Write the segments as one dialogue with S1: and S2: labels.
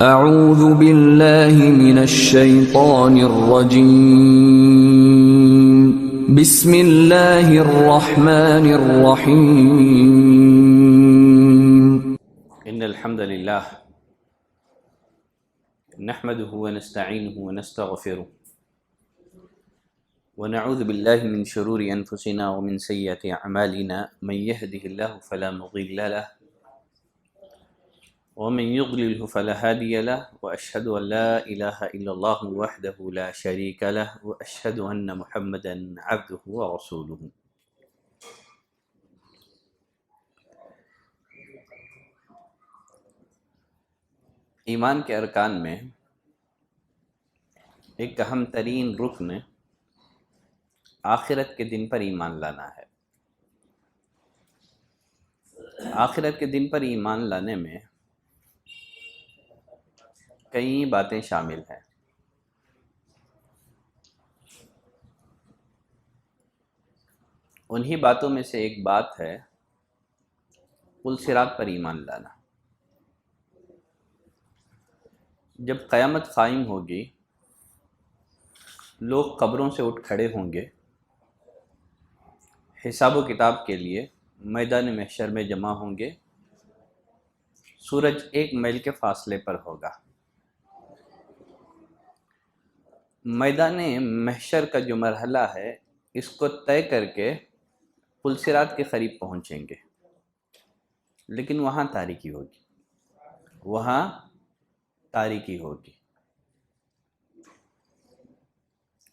S1: اعوذ باللہ من الشیطان الرجیم بسم اللہ الرحمن الرحیم
S2: ان الحمد للہ نحمده ونستعینه ونستغفره ونعوذ باللہ من شرور انفسنا ومن سیئات اعمالنا من يهده الله فلا مضل له ومن يضلله فلا هادي له واشهد ان لا اله الا الله وحده لا شريك له واشهد ان محمدا عبده ورسوله. ایمان کے ارکان میں ایک اہم ترین رکن آخرت کے دن پر ایمان لانا ہے. آخرت کے دن پر ایمان لانے میں کئی باتیں شامل ہیں. انہی باتوں میں سے ایک بات ہے پل صراط پر ایمان لانا. جب قیامت قائم ہوگی، لوگ قبروں سے اٹھ کھڑے ہوں گے، حساب و کتاب کے لیے میدان محشر میں جمع ہوں گے. سورج 1 میل کے فاصلے پر ہوگا. میدان محشر کا جو مرحلہ ہے اس کو طے کر کے پل صراط کے قریب پہنچیں گے، لیکن وہاں تاریکی ہوگی.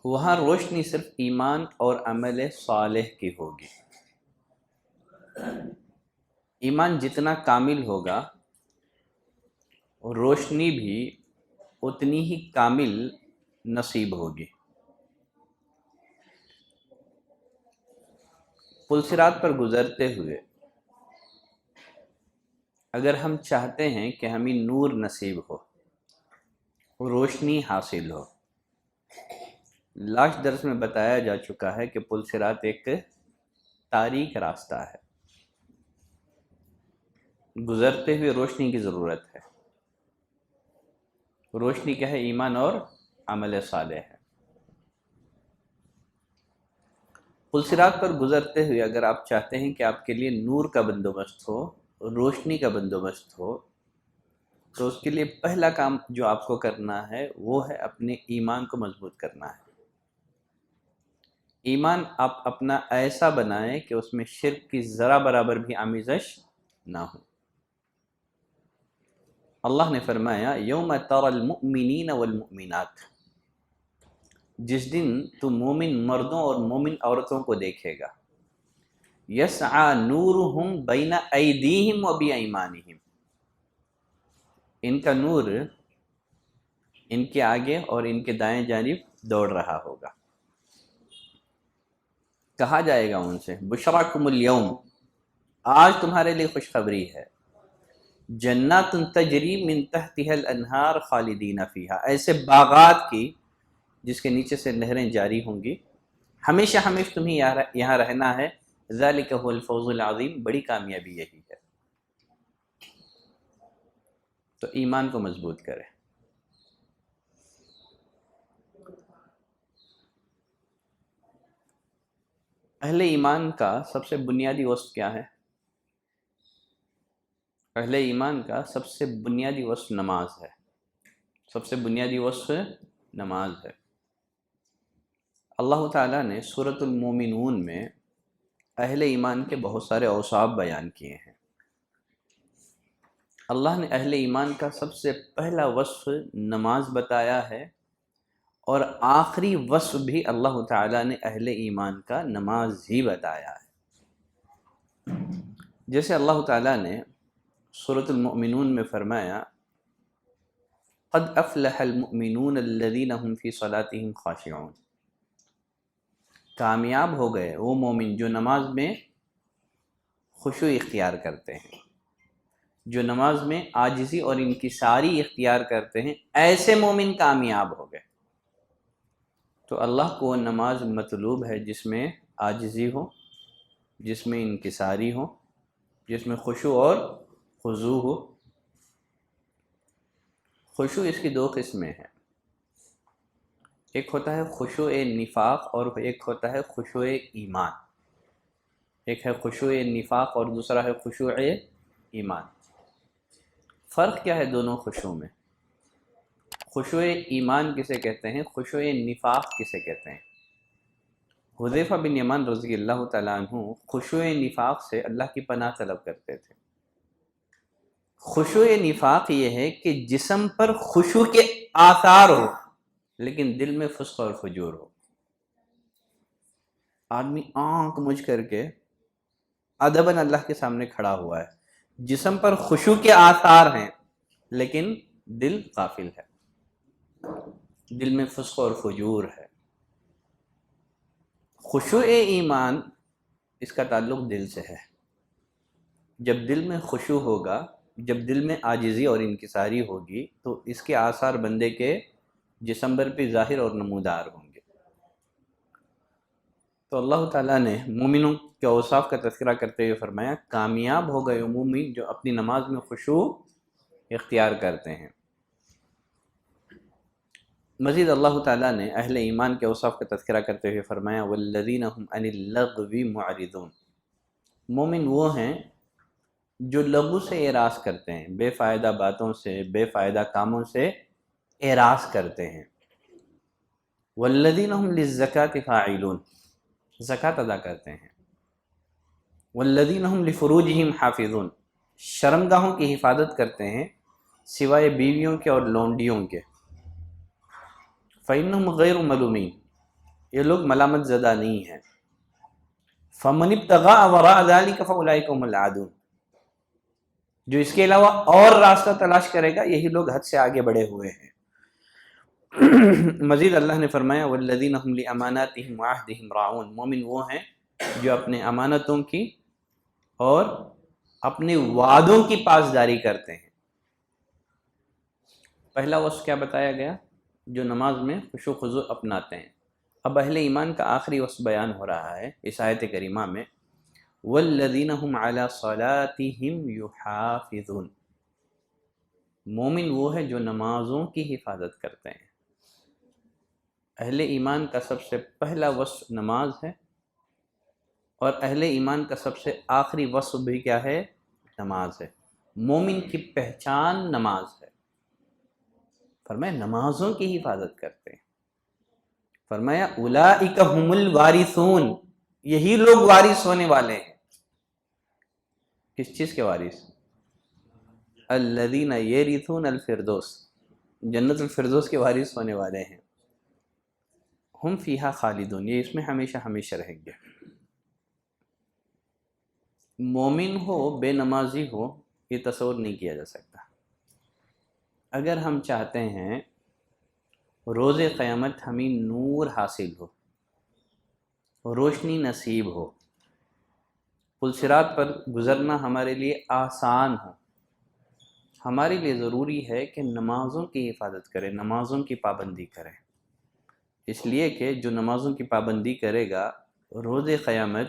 S2: وہاں روشنی صرف ایمان اور عمل صالح کی ہوگی. ایمان جتنا کامل ہوگا روشنی بھی اتنی ہی کامل نصیب ہوگی. پل صراط پر گزرتے ہوئے اگر ہم چاہتے ہیں کہ ہمیں نور نصیب ہو، روشنی حاصل ہو، لاسٹ درس میں بتایا جا چکا ہے کہ پل صراط ایک تاریک راستہ ہے. گزرتے ہوئے روشنی کی ضرورت ہے. روشنی کیا ہے؟ ایمان اور عمل صالح ہے. پل صراط پر گزرتے ہوئے اگر آپ چاہتے ہیں کہ آپ کے لیے نور کا بندوبست ہو، روشنی کا بندوبست ہو، تو اس کے لیے پہلا کام جو آپ کو کرنا ہے وہ ہے اپنے ایمان کو مضبوط کرنا ہے. ایمان آپ اپنا ایسا بنائیں کہ اس میں شرک کی ذرا برابر بھی آمیزش نہ ہو. اللہ نے فرمایا یوم تری المؤمنین والمؤمنات، جس دن تو مومن مردوں اور مومن عورتوں کو دیکھے گا. یسعی نورہم بین ایدیہم و بایمانہم، ان کا نور ان کے آگے اور ان کے دائیں جانب دوڑ رہا ہوگا. کہا جائے گا ان سے بشراکم اليوم، آج تمہارے لیے خوشخبری ہے، جنات تجری من تحتها الانہار خالدین فیہا، ایسے باغات کی جس کے نیچے سے نہریں جاری ہوں گی، ہمیشہ ہمیشہ تمہیں یہاں رہنا ہے. ذالک هو الفوز العظیم، بڑی کامیابی یہی ہے. تو ایمان کو مضبوط کریں. اہل ایمان کا سب سے بنیادی وصف کیا ہے؟ اہل ایمان کا سب سے بنیادی وصف نماز ہے. سب سے بنیادی وصف نماز ہے. اللہ تعالیٰ نے سورۃ المومنون میں اہل ایمان کے بہت سارے اوصاف بیان کیے ہیں. اللہ نے اہل ایمان کا سب سے پہلا وصف نماز بتایا ہے، اور آخری وصف بھی اللہ تعالیٰ نے اہل ایمان کا نماز ہی بتایا ہے. جیسے اللہ تعالیٰ نے سورۃ المؤمنون میں فرمایا قد افلح المؤمنون الذین هم فی صلاتهم خاشعون، کامیاب ہو گئے وہ مومن جو نماز میں خشوع اختیار کرتے ہیں، جو نماز میں عاجزی اور انکساری اختیار کرتے ہیں. ایسے مومن کامیاب ہو گئے. تو اللہ کو وہ نماز مطلوب ہے جس میں عاجزی ہو، جس میں انکساری ہو، جس میں خشوع اور خضوع ہو. خشوع اس کی دو قسمیں ہیں، ایک ہوتا ہے خشوع نفاق اور ایک ہوتا ہے خشوع ایمان. ایک ہے خشوع نفاق اور دوسرا ہے خشوع ایمان. فرق کیا ہے دونوں خشوع میں؟ خشوع ایمان کسے کہتے ہیں، خشوع نفاق کسے کہتے ہیں؟ حذیفہ بن یمان رضی اللہ تعالیٰ عنہ خشوع نفاق سے اللہ کی پناہ طلب کرتے تھے. خشوع نفاق یہ ہے کہ جسم پر خشوع کے آثار ہو لیکن دل میں فسق اور فجور ہو. آدمی آنکھ مجھ کر کے ادباً اللہ کے سامنے کھڑا ہوا ہے، جسم پر خشوع کے آثار ہیں لیکن دل غافل ہے، دل میں فسق اور فجور ہے. خشوع ایمان اس کا تعلق دل سے ہے. جب دل میں خشوع ہوگا، جب دل میں عاجزی اور انکساری ہوگی تو اس کے آثار بندے کے جسم پر بھی ظاہر اور نمودار ہوں گے. تو اللہ تعالیٰ نے مومنوں کے اوصاف کا تذکرہ کرتے ہوئے فرمایا کامیاب ہو گئے مومن جو اپنی نماز میں خشوع اختیار کرتے ہیں. مزید اللہ تعالیٰ نے اہل ایمان کے اوصاف کا تذکرہ کرتے ہوئے فرمایا والذین هم عن اللغو معرضون. مومن وہ ہیں جو لغو سے اعراض کرتے ہیں، بے فائدہ باتوں سے، بے فائدہ کاموں سے اعراض کرتے ہیں. والذین هم للزکاة فاعلون، زکوٰۃ ادا کرتے ہیں. والذین هم لفروجہم حافظون، شرمگاہوں کی حفاظت کرتے ہیں سوائے بیویوں کے اور لونڈیوں کے. فإنہم غیر ملومین، یہ لوگ ملامت زدہ نہیں ہیں. فمن ابتغاء وراء ذلک فاولئک هم العادون، جو اس کے علاوہ اور راستہ تلاش کرے گا یہی لوگ حد سے آگے بڑھے ہوئے ہیں. مزید اللہ نے فرمایا والذین هم لاماناتهم وعہدهم راعون، مومن وہ ہیں جو اپنے امانتوں کی اور اپنے وعدوں کی پاسداری کرتے ہیں. پہلا وصف کیا بتایا گیا؟ جو نماز میں خشوع و خضوع اپناتے ہیں. اب اہل ایمان کا آخری وصف بیان ہو رہا ہے اس آیت کریمہ میں والذین هم علی صلاتهم یحافظون. مومن وہ ہے جو نمازوں کی حفاظت کرتے ہیں. اہل ایمان کا سب سے پہلا وصف نماز ہے اور اہل ایمان کا سب سے آخری وصف بھی کیا ہے؟ نماز ہے. مومن کی پہچان نماز ہے. فرمایا نمازوں کی حفاظت کرتے ہیں. فرمایا اولئک هم الوارثون، یہی لوگ وارث ہونے والے ہیں. کس چیز کے وارث؟ الذین یرثون الفردوس، جنت الفردوس کے وارث ہونے والے ہیں. ہم فیہا خالدون، یہ اس میں ہمیشہ ہمیشہ رہیں گے. مومن ہو بے نمازی ہو یہ تصور نہیں کیا جا سکتا. اگر ہم چاہتے ہیں روز قیامت ہمیں نور حاصل ہو، روشنی نصیب ہو، پل صراط پر گزرنا ہمارے لیے آسان ہو، ہمارے لیے ضروری ہے کہ نمازوں کی حفاظت کریں، نمازوں کی پابندی کریں. اس لیے کہ جو نمازوں کی پابندی کرے گا روز قیامت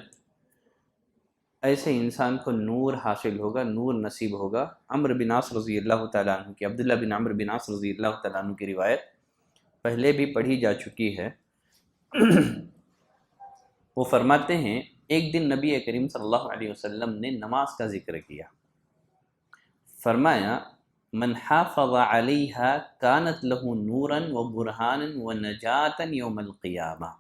S2: ایسے انسان کو نور حاصل ہوگا، نور نصیب ہوگا. عمرو بن عاص رضی اللہ تعالیٰ عنہ کی، عبداللہ بن عمرو بن عاص رضی اللہ تعالیٰ عنہ کی روایت پہلے بھی پڑھی جا چکی ہے. وہ فرماتے ہیں ایک دن نبی کریم صلی اللہ علیہ وسلم نے نماز کا ذکر کیا. فرمایا من حافظ علیہا کانت لہ نورا و برہانا و نجاتا یوم القیامہ،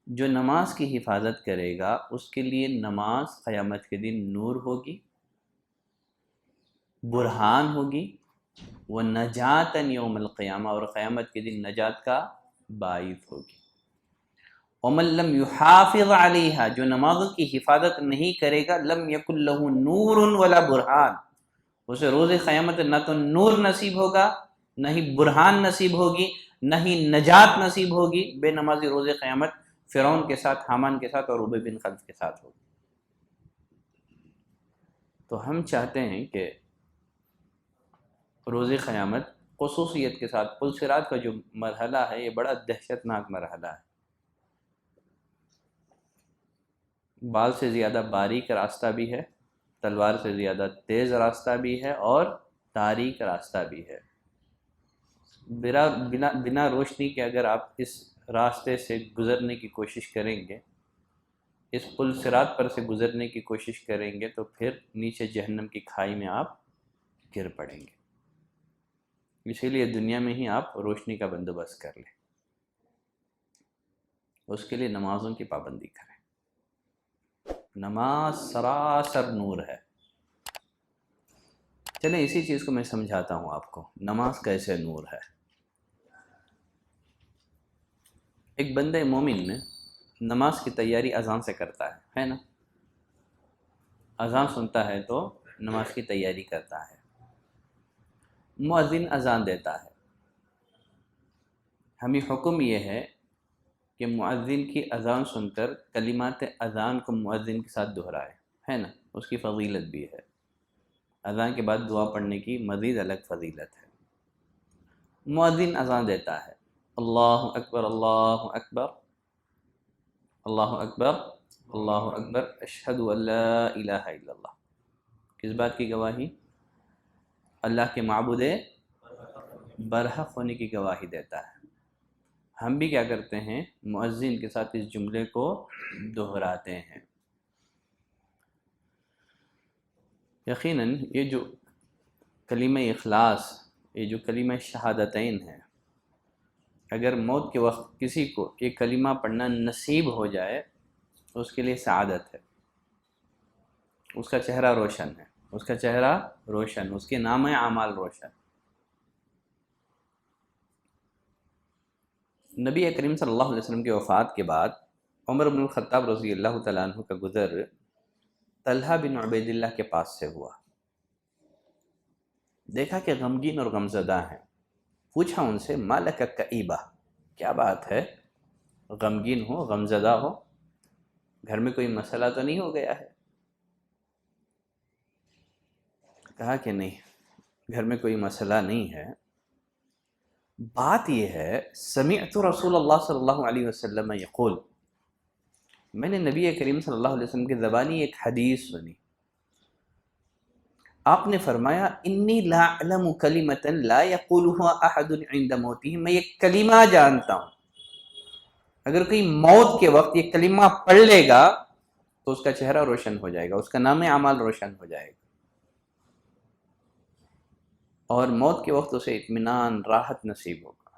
S2: جو نماز کی حفاظت کرے گا اس کے لیے نماز قیامت کے دن نور ہوگی، برہان ہوگی، وہ نجاتا یوم القیامہ، اور قیامت کے دن نجات کا باعث ہوگی. ومن لم یحافظ علیہا، جو نمازوں کی حفاظت نہیں کرے گا لم یکن لہ نور ولا برہان، اسے روز قیامت نہ تو نور نصیب ہوگا، نہ ہی برہان نصیب ہوگی، نہ ہی نجات نصیب ہوگی. بے نمازی روز قیامت فرعون کے ساتھ، حامان کے ساتھ اور ابی بن خلف کے ساتھ ہوگی. تو ہم چاہتے ہیں کہ روز قیامت خصوصیت کے ساتھ پل صراط کا جو مرحلہ ہے یہ بڑا دہشتناک مرحلہ ہے. بال سے زیادہ باریک راستہ بھی ہے، تلوار سے زیادہ تیز راستہ بھی ہے اور تاریک راستہ بھی ہے. بنا روشنی کے اگر آپ اس راستے سے گزرنے کی کوشش کریں گے، اس پل صراط پر سے گزرنے کی کوشش کریں گے، تو پھر نیچے جہنم کی کھائی میں آپ گر پڑیں گے۔ اسی لیے دنیا میں ہی آپ روشنی کا بندوبست کر لیں، اس کے لیے نمازوں کی پابندی کریں۔ نماز سراسر نور ہے۔ چلیں اسی چیز کو میں سمجھاتا ہوں آپ کو، نماز کیسے نور ہے۔ ایک بندہ مومن نماز کی تیاری اذان سے کرتا ہے نا؟ اذان سنتا ہے تو نماز کی تیاری کرتا ہے۔ مؤذن اذان دیتا ہے، ہمیں حکم یہ ہے کہ مؤذن کی اذان سن کر کلمات اذان کو مؤذن کے ساتھ دہرائے، ہے نا؟ اس کی فضیلت بھی ہے۔ اذان کے بعد دعا پڑھنے کی مزید الگ فضیلت ہے۔ مؤذن اذان دیتا ہے، اللہ اکبر اللہ اکبر اللہ اکبر اللہ اکبر اشہد ان لا الہ الا اللہ۔ کس بات کی گواہی؟ اللہ کے معبود برحق ہونے کی گواہی دیتا ہے۔ ہم بھی کیا کرتے ہیں؟ مؤذن کے ساتھ اس جملے کو دہراتے ہیں۔ یقیناً یہ جو کلمہ اخلاص، یہ جو کلمہ شہادتین ہے، اگر موت کے وقت کسی کو یہ کلمہ پڑھنا نصیب ہو جائے تو اس کے لیے سعادت ہے، اس کا چہرہ روشن ہے، اس کا چہرہ روشن، اس کے نام اعمال روشن۔ نبی کریم صلی اللہ علیہ وسلم کی وفات کے بعد عمر بن الخطاب رضی اللہ تعالیٰ عنہ کا گزر طلحہ بن عبید اللہ کے پاس سے ہوا۔ دیکھا کہ غمگین اور غمزدہ ہیں، پوچھا ان سے ما لک کئیبہ، کیا بات ہے غمگین ہو، غمزدہ ہو، گھر میں کوئی مسئلہ تو نہیں ہو گیا ہے؟ کہا کہ نہیں، گھر میں کوئی مسئلہ نہیں ہے، بات یہ ہے سمعت رسول اللہ صلی اللہ علیہ وسلم یقول، میں نے نبی کریم صلی اللہ علیہ وسلم کی زبانی ایک حدیث سنی، آپ نے فرمایا انی لا اعلم کلمۃ لا یقولها احد عند موته، میں یہ کلمہ جانتا ہوں اگر کوئی موت کے وقت یہ کلمہ پڑھ لے گا تو اس کا چہرہ روشن ہو جائے گا، اس کا نام اعمال روشن ہو جائے گا، اور موت کے وقت اسے اطمینان، راحت نصیب ہوگا۔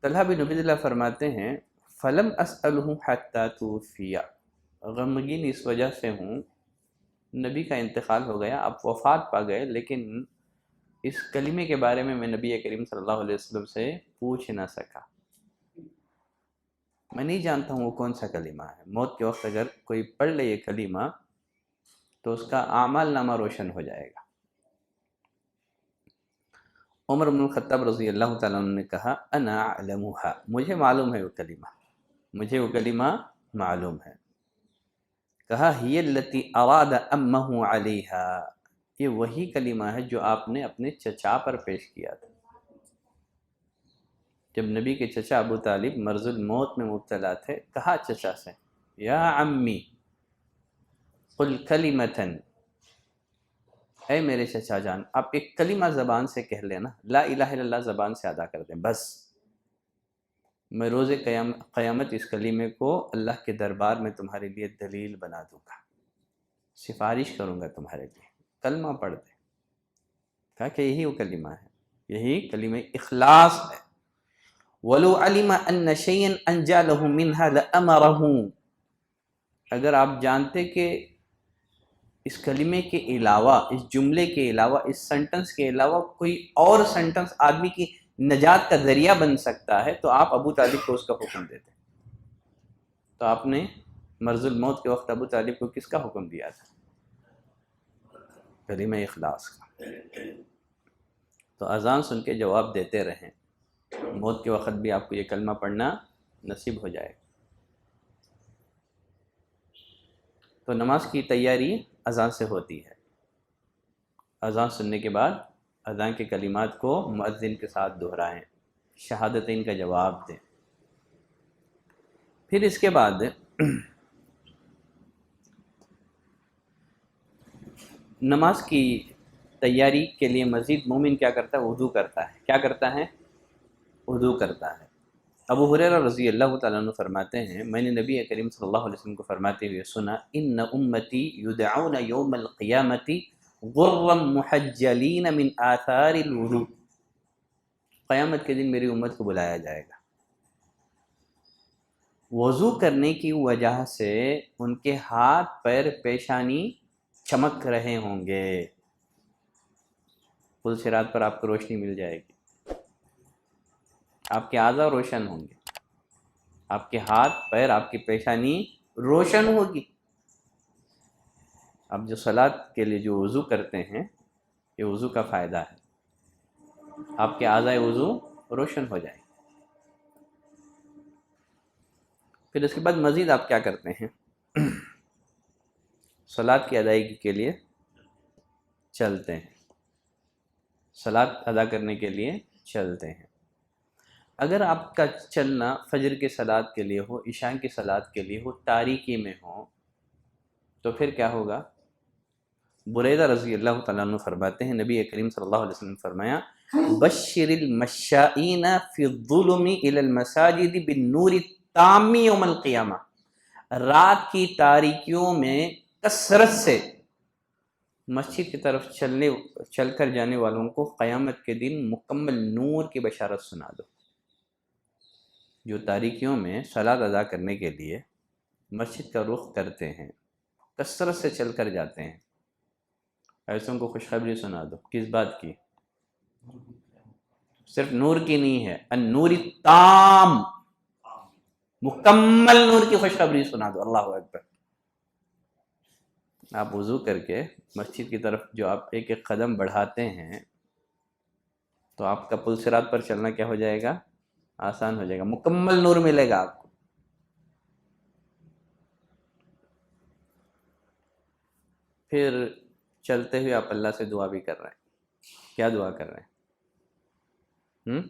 S2: طلحہ بن عبید اللہ فرماتے ہیں فلم اسألہ حتی توفی، غمگین اس وجہ سے ہوں، نبی کا انتقال ہو گیا، آپ وفات پا گئے، لیکن اس کلمے کے بارے میں نبی کریم صلی اللہ علیہ وسلم سے پوچھ نہ سکا، میں نہیں جانتا ہوں وہ کون سا کلمہ ہے۔ موت کے وقت اگر کوئی پڑھ لے یہ کلمہ تو اس کا اعمال نامہ روشن ہو جائے گا۔ عمر بن الخطاب رضی اللہ تعالیٰ عنہ نے کہا انا اعلمها، مجھے معلوم ہے وہ کلمہ، مجھے وہ کلمہ معلوم ہے۔ کہا ہی التی اراد امہ علیہا، یہ وہی کلمہ ہے جو آپ نے اپنے چچا پر پیش کیا تھا جب نبی کے چچا ابو طالب مرض الموت میں مبتلا تھے۔ کہا چچا سے یا عمی قل کلمۃ، اے میرے چچا جان آپ ایک کلمہ زبان سے کہہ لینا، لا الہ الا اللہ زبان سے ادا کر دیں، بس میں روز قیامت اس کلمے کو اللہ کے دربار میں تمہارے لیے دلیل بنا دوں گا، سفارش کروں گا تمہارے لیے، کلمہ پڑھ دیں۔ کہا کہ یہی وہ کلمہ ہے، یہی کلمہ اخلاص ہے۔ وَلَوْ عَلِمَ أَنَّ شَيْئًا أَنْجَى لَهُ مِنْهَا لَأَمَرَهُ، اگر آپ جانتے کہ اس کلمے کے علاوہ، اس جملے کے علاوہ، اس سنٹنس کے علاوہ کوئی اور سنٹنس آدمی کی نجات کا ذریعہ بن سکتا ہے تو آپ ابو طالب کو اس کا حکم دیتے۔ تو آپ نے مرض الموت کے وقت ابو طالب کو کس کا حکم دیا تھا؟ کلمہ اخلاص کا۔ تو اذان سن کے جواب دیتے رہیں، موت کے وقت بھی آپ کو یہ کلمہ پڑھنا نصیب ہو جائے۔ تو نماز کی تیاری اذان سے ہوتی ہے، اذان سننے کے بعد اذان کے کلمات کو مؤذن کے ساتھ دہرائیں، شہادتین کا جواب دیں۔ پھر اس کے بعد نماز کی تیاری کے لیے مزید مومن کیا کرتا ہے؟ وضو کرتا ہے. کیا کرتا ہے؟ وضو کرتا ہے. ابو ہریرہ رضی اللہ تعالیٰ عنہ فرماتے ہیں میں نے نبی کریم صلی اللہ علیہ وسلم کو فرماتے ہوئے سنا ان امتی یدعون یوم القیامت غرا محجلین من آثار الوضوء. قیامت کے دن میری امت کو بلایا جائے گا وضو کرنے کی وجہ سے ان کے ہاتھ پیر پیشانی چمک رہے ہوں گے. پل صراط پر آپ کو روشنی مل جائے گی، آپ کے اعضاء روشن ہوں گے، آپ کے ہاتھ پیر، آپ کی پیشانی روشن ہوگی. اب جو صلاۃ کے لیے جو وضو کرتے ہیں یہ وضو کا فائدہ ہے، آپ کے اعضاء وضو روشن ہو جائیں. پھر اس کے بعد مزید آپ کیا کرتے ہیں؟ صلاۃ کی ادائیگی کے لیے چلتے ہیں، صلاۃ ادا کرنے کے لیے چلتے ہیں. اگر آپ کا چلنا فجر کی صلاۃ کے لیے ہو، عشاء کی صلاۃ کے لیے ہو، تاریکی میں ہو، تو پھر کیا ہوگا؟ بریدہ رضی اللہ تعالیٰ عنہ فرماتے ہیں نبی کریم صلی اللہ علیہ وسلم نے فرمایا بشر المشائین فی الظلم الی المساجد بالنور التام یوم القیامہ. رات کی تاریکیوں میں کثرت سے مسجد کی طرف چل کر جانے والوں کو قیامت کے دن مکمل نور کی بشارت سنا دو. جو تاریکیوں میں صلاۃ ادا کرنے کے لیے مسجد کا رخ کرتے ہیں، کثرت سے چل کر جاتے ہیں، ایسوں کو خوشخبری سنا دو. کس بات کی؟ صرف نور کی نہیں ہے، النور التام، مکمل نور کی خوشخبری سنا دو. اللہ اکبر. آپ وضو کر کے مسجد کی طرف جو آپ ایک ایک قدم بڑھاتے ہیں تو آپ کا پل صراط پر چلنا کیا ہو جائے گا؟ آسان ہو جائے گا، مکمل نور ملے گا آپ کو. پھر چلتے ہوئے آپ اللہ سے دعا بھی کر رہے ہیں. کیا دعا کر رہے ہیں؟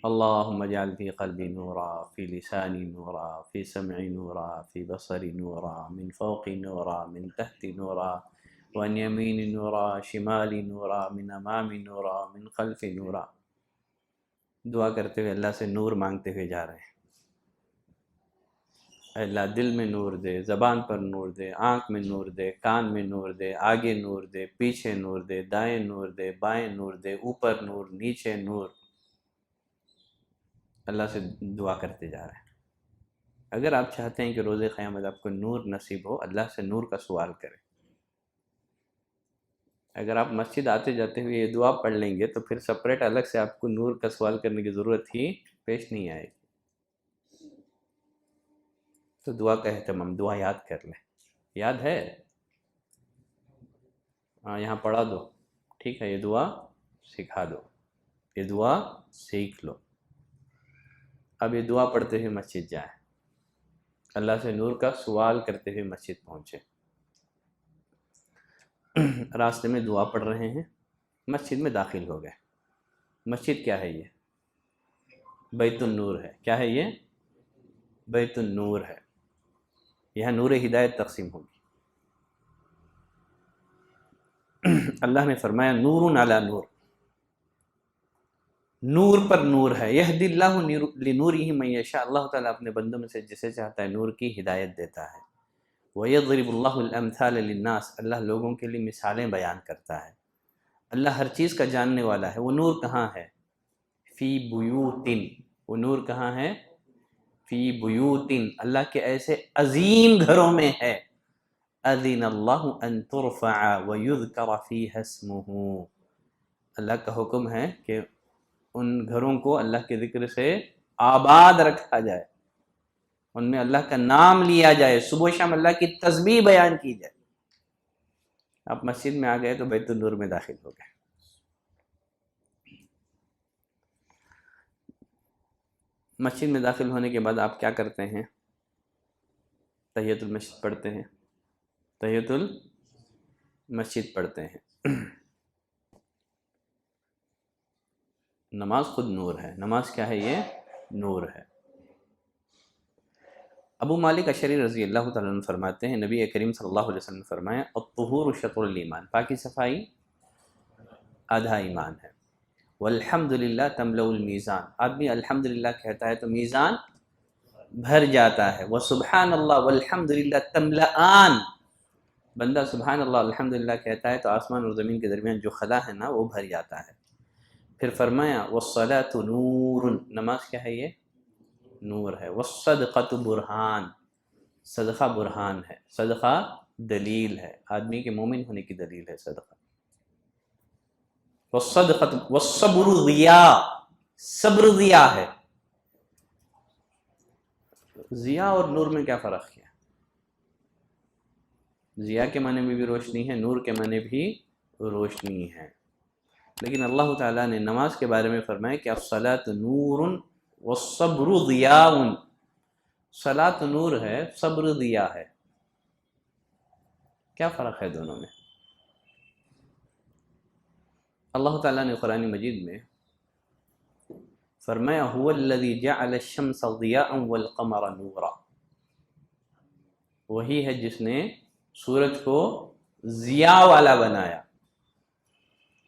S2: اللہم اجعل فی قلبی نورا، فی لسانی نورا، فی سمعی نورا، فی بصری نورا، من فوقی نورا، من تحتی نورا، وعن یمینی نورا، شمالی نورا، من امامی نورا، من خلفی نورا. دعا کرتے ہوئے اللہ سے نور مانگتے ہوئے جا رہے ہیں. اے اللہ دل میں نور دے، زبان پر نور دے، آنکھ میں نور دے، کان میں نور دے، آگے نور دے، پیچھے نور دے، دائیں نور دے، بائیں نور دے، اوپر نور، نیچے نور. اللہ سے دعا کرتے جا رہے ہیں. اگر آپ چاہتے ہیں کہ روز قیامت آپ کو نور نصیب ہو، اللہ سے نور کا سوال کریں. اگر آپ مسجد آتے جاتے ہوئے یہ دعا پڑھ لیں گے تو پھر سپریٹ الگ سے آپ کو نور کا سوال کرنے کی ضرورت ہی پیش نہیں آئے گی. تو دعا کا اہتمام، دعا یاد کر لیں. یاد ہے؟ ہاں یہاں پڑھا دو، ٹھیک ہے. یہ دعا سکھا دو، یہ دعا سیکھ لو. اب یہ دعا پڑھتے ہوئے مسجد جائیں، اللہ سے نور کا سوال کرتے ہوئے مسجد پہنچے. راستے میں دعا پڑھ رہے ہیں، مسجد میں داخل ہو گئے. مسجد کیا ہے؟ یہ بیت النور ہے. کیا ہے یہ؟ بیت النور ہے. یہاں نور ہدایت تقسیم ہوگی. اللہ نے فرمایا نور علی نور، نور پر نور ہے. یہدی اللہ لنورہ من یشاء. اللہ تعالیٰ اپنے بندوں میں سے جسے چاہتا ہے نور کی ہدایت دیتا ہے. وَيَضْرِبُ اللَّهُ الْأَمْثَالَ لِلنَّاسِ. اللہ لوگوں کے لیے مثالیں بیان کرتا ہے. اللہ ہر چیز کا جاننے والا ہے. وہ نور کہاں ہے؟ فی بیوتن. وہ نور کہاں ہے؟ فی بیوتن. اللہ کے ایسے عظیم گھروں میں ہے. اذن اللہ ان ترفع ویذکر فیہا اسمہ. اللہ کا حکم ہے کہ ان گھروں کو اللہ کے ذکر سے آباد رکھا جائے، ان میں اللہ کا نام لیا جائے، صبح و شام اللہ کی تسبیح بیان کی جائے. آپ مسجد میں آ گئے تو بیت النور میں داخل ہو گئے. مسجد میں داخل ہونے کے بعد آپ کیا کرتے ہیں؟ تحیۃ المسجد پڑھتے ہیں. تحیۃ المسجد پڑھتے ہیں. نماز خود نور ہے. نماز کیا ہے؟ یہ نور ہے. ابو مالک اشعری رضی اللہ تعالیٰ عنہ فرماتے ہیں نبی کریم صلی اللہ علیہ وسلم نے فرمایا الطہور شطر الایمان. پاکی صفائی آدھا ایمان ہے۔ والحمدللہ تملأ المیزان، آدمی الحمدللہ کہتا ہے تو میزان بھر جاتا ہے۔ وسبحان اللہ والحمدللہ تملأان، بندہ سبحان اللہ الحمدللہ کہتا ہے تو آسمان اور زمین کے درمیان جو خلا ہے نا وہ بھر جاتا ہے۔ پھر فرمایا والصلاۃ نور، نماز کیا ہے؟ یہ نور ہے۔ والصدقۃ برہان، صدقہ برہان ہے، صدقہ دلیل ہے، آدمی کے مومن ہونے کی دلیل ہے صدقہ۔ والصدقۃ والصبر ضیاء، صبر ضیاء ہے۔ ضیاء اور نور میں کیا فرق ہے؟ ضیاء کے معنی میں بھی روشنی ہے، نور کے معنی بھی روشنی ہے، لیکن اللہ تعالیٰ نے نماز کے بارے میں فرمایا کہ الصلاۃ نور والصبر ضیاء، صلاۃ نور ہے، صبر ضیاء ہے۔ کیا فرق ہے دونوں میں؟ اللہ تعالیٰ نے قرآن مجید میں فرمایا هو الذی جعل الشمس ضیاء والقمر نورا، وہی ہے جس نے سورج کو ضیاء والا بنایا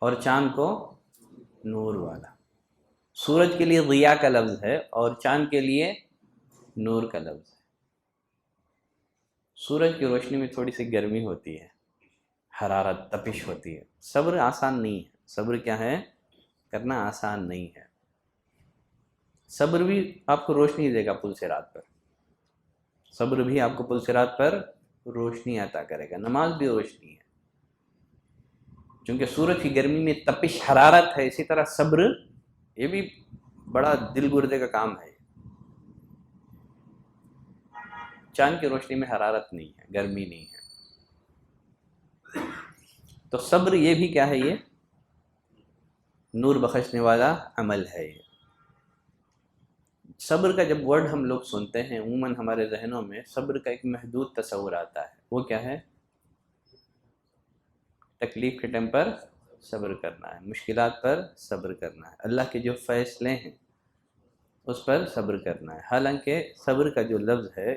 S2: اور چاند کو نور والا۔ سورج کے لیے ضیاء کا لفظ ہے اور چاند کے لیے نور کا لفظ ہے۔ سورج کی روشنی میں تھوڑی سی گرمی ہوتی ہے، حرارت، تپش ہوتی ہے۔ صبر آسان نہیں ہے، صبر کیا ہے؟ کرنا آسان نہیں ہے۔ صبر بھی آپ کو روشنی دے گا پل صراط پر، صبر بھی آپ کو پل صراط پر روشنی عطا کرے گا۔ نماز بھی روشنی ہے، چونکہ سورج کی گرمی میں تپش، حرارت ہے، اسی طرح صبر یہ بھی بڑا دل گردے کا کام ہے۔ چاند کی روشنی میں حرارت نہیں ہے، گرمی نہیں ہے، تو صبر یہ بھی کیا ہے؟ یہ نور بخشنے والا عمل ہے۔ یہ صبر کا جب ورڈ ہم لوگ سنتے ہیں عموماً ہمارے ذہنوں میں صبر کا ایک محدود تصور آتا ہے۔ وہ کیا ہے؟ تکلیف کے ٹائم پر صبر کرنا ہے، مشکلات پر صبر کرنا ہے، اللہ کے جو فیصلے ہیں اس پر صبر کرنا ہے۔ حالانکہ صبر کا جو لفظ ہے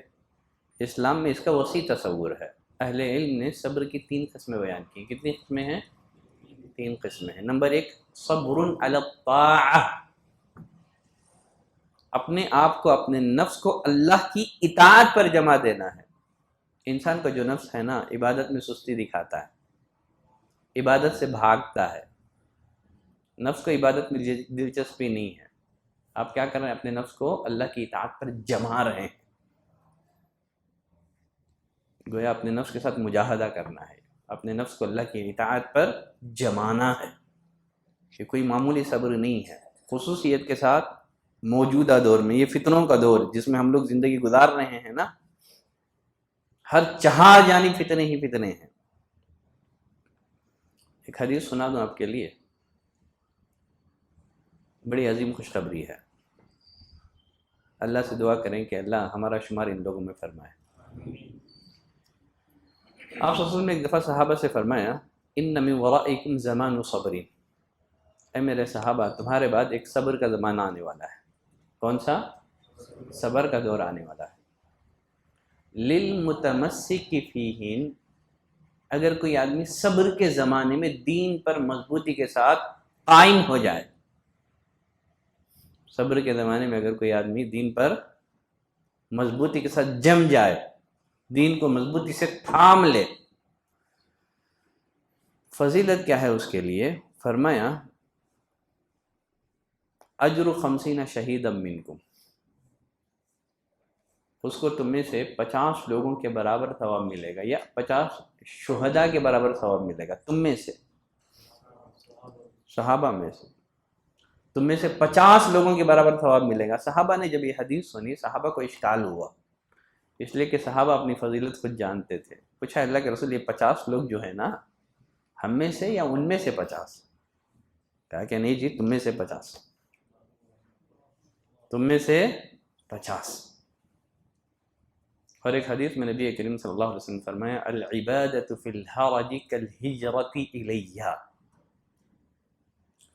S2: اسلام میں اس کا وسیع تصور ہے۔ اہل علم نے صبر کی 3 قسمیں بیان کی۔ کتنی قسمیں ہیں؟ 3 قسمیں ہیں۔ نمبر 1 صبر علی الطاعہ، اپنے آپ کو، اپنے نفس کو اللہ کی اطاعت پر جمع دینا ہے۔ انسان کا جو نفس ہے نا عبادت میں سستی دکھاتا ہے، عبادت سے بھاگتا ہے، نفس کو عبادت میں دلچسپی نہیں ہے۔ آپ کیا کر رہے ہیں؟ اپنے نفس کو اللہ کی اطاعت پر جما رہے ہیں، گویا اپنے نفس کے ساتھ مجاہدہ کرنا ہے، اپنے نفس کو اللہ کی اطاعت پر جمانا ہے۔ یہ کوئی معمولی صبر نہیں ہے، خصوصیت کے ساتھ موجودہ دور میں، یہ فتنوں کا دور جس میں ہم لوگ زندگی گزار رہے ہیں نا، ہر چہار جانب فتنے ہی فتنے ہیں۔ ایک حدیث سنا دوں آپ کے لیے، بڑی عظیم خوشخبری ہے۔ اللہ سے دعا کریں کہ اللہ ہمارا شمار ان لوگوں میں فرمائے۔ آپ صلی اللہ علیہ وسلم نے ایک دفعہ صحابہ سے فرمایا ان من ورائکم زمان صبر، اے میرے صحابہ تمہارے بعد ایک صبر کا زمانہ آنے والا ہے۔ کون سا؟ صبر کا دور آنے والا ہے۔ للمتمسک فیہن، اگر کوئی آدمی صبر کے زمانے میں دین پر مضبوطی کے ساتھ قائم ہو جائے، صبر کے زمانے میں اگر کوئی آدمی دین پر مضبوطی کے ساتھ جم جائے، دین کو مضبوطی سے تھام لے، فضیلت کیا ہے اس کے لیے؟ فرمایا اجر 50 شہیدا منکم، اس کو تم میں سے 50 لوگوں کے برابر ثواب ملے گا، یا 50 شہداء کے برابر ثواب ملے گا تم میں سے، صحابہ میں سے، تم میں سے 50 لوگوں کے برابر ثواب ملے گا۔ صحابہ نے جب یہ حدیث سنی، صحابہ کو اشکال ہوا، اس لیے کہ صحابہ اپنی فضیلت خود جانتے تھے۔ پوچھا اللہ کے رسول یہ 50 لوگ جو ہیں نا، ہم میں سے یا ان میں سے 50؟ کہا کہ نہیں جی تم میں سے 50، تم میں سے 50۔ اور ایک حدیث میں نبی کریم صلی اللہ علیہ وسلم فرمایا العبادۃ فی الحرج کالہجرۃ الیہ،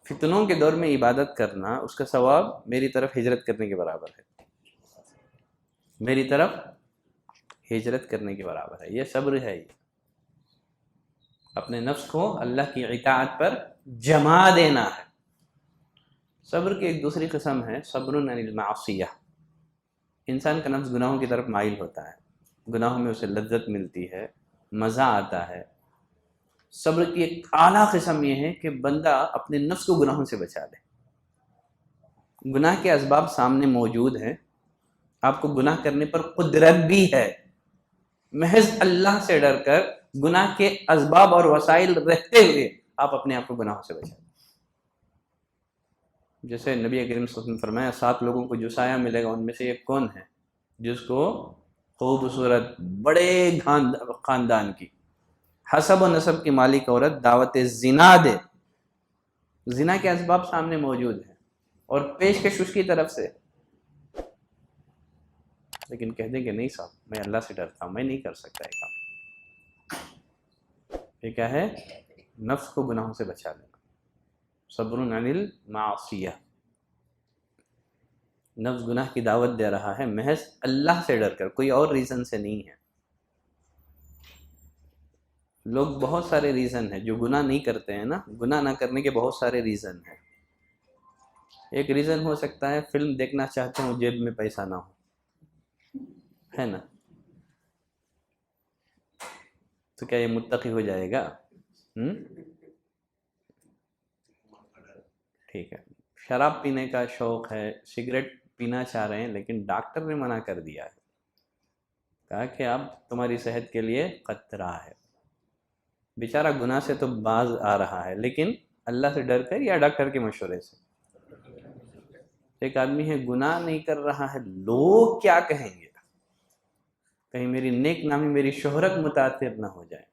S2: فتنوں کے دور میں عبادت کرنا اس کا ثواب میری طرف ہجرت کرنے کے برابر ہے، میری طرف ہجرت کرنے کے برابر ہے۔ یہ صبر ہے، یہ اپنے نفس کو اللہ کی اطاعت پر جما دینا ہے۔ صبر کی ایک دوسری قسم ہے صبر عن المعصیہ۔ انسان کا نفس گناہوں کی طرف مائل ہوتا ہے، گناہوں میں اسے لذت ملتی ہے، مزہ آتا ہے۔ صبر کی ایک اعلیٰ قسم یہ ہے کہ بندہ اپنے نفس کو گناہوں سے بچا لے۔ گناہ کے اسباب سامنے موجود ہیں، آپ کو گناہ کرنے پر قدرت بھی ہے، محض اللہ سے ڈر کر گناہ کے اسباب اور وسائل رہتے ہوئے آپ اپنے آپ کو گناہوں سے بچا لیں۔ جیسے نبی کریم صلی اللہ علیہ وسلم نے فرمایا 7 لوگوں کو جو سایہ ملے گا ان میں سے ایک کون ہے؟ جس کو خوبصورت بڑے خاندان کی حسب و نسب کی مالک عورت دعوت زنا دے، زنا کے اسباب سامنے موجود ہیں اور پیشکش اس کی طرف سے، لیکن کہہ دیں کہ نہیں صاحب میں اللہ سے ڈرتا ہوں، میں نہیں کر سکتا یہ کام۔ یہ کیا ہے؟ نفس کو گناہوں سے بچا لینا، صبر عن المعصیہ۔ نفس گناہ کی دعوت دے رہا ہے محض اللہ سے ڈر کر، کوئی اور ریزن سے نہیں ہے۔ لوگ بہت سارے ریزن ہیں جو گناہ نہیں کرتے ہیں نا، گناہ نہ کرنے کے بہت سارے ریزن ہیں۔ ایک ریزن ہو سکتا ہے فلم دیکھنا چاہتا ہوں جیب میں پیسہ نہ ہو، ہے نا، تو کیا یہ متقی ہو جائے گا؟ ٹھیک ہے۔ شراب پینے کا شوق ہے، سگریٹ پینا چاہ رہے ہیں، لیکن ڈاکٹر نے منع کر دیا ہے، کہا کہ اب تمہاری صحت کے لیے خطرہ ہے۔ بیچارہ گناہ سے تو باز آ رہا ہے، لیکن اللہ سے ڈر کر یا ڈاکٹر کے مشورے سے۔ ایک آدمی ہے گناہ نہیں کر رہا ہے، لوگ کیا کہیں گے، کہیں میری نیک نامی میری شہرت متاثر نہ ہو جائے،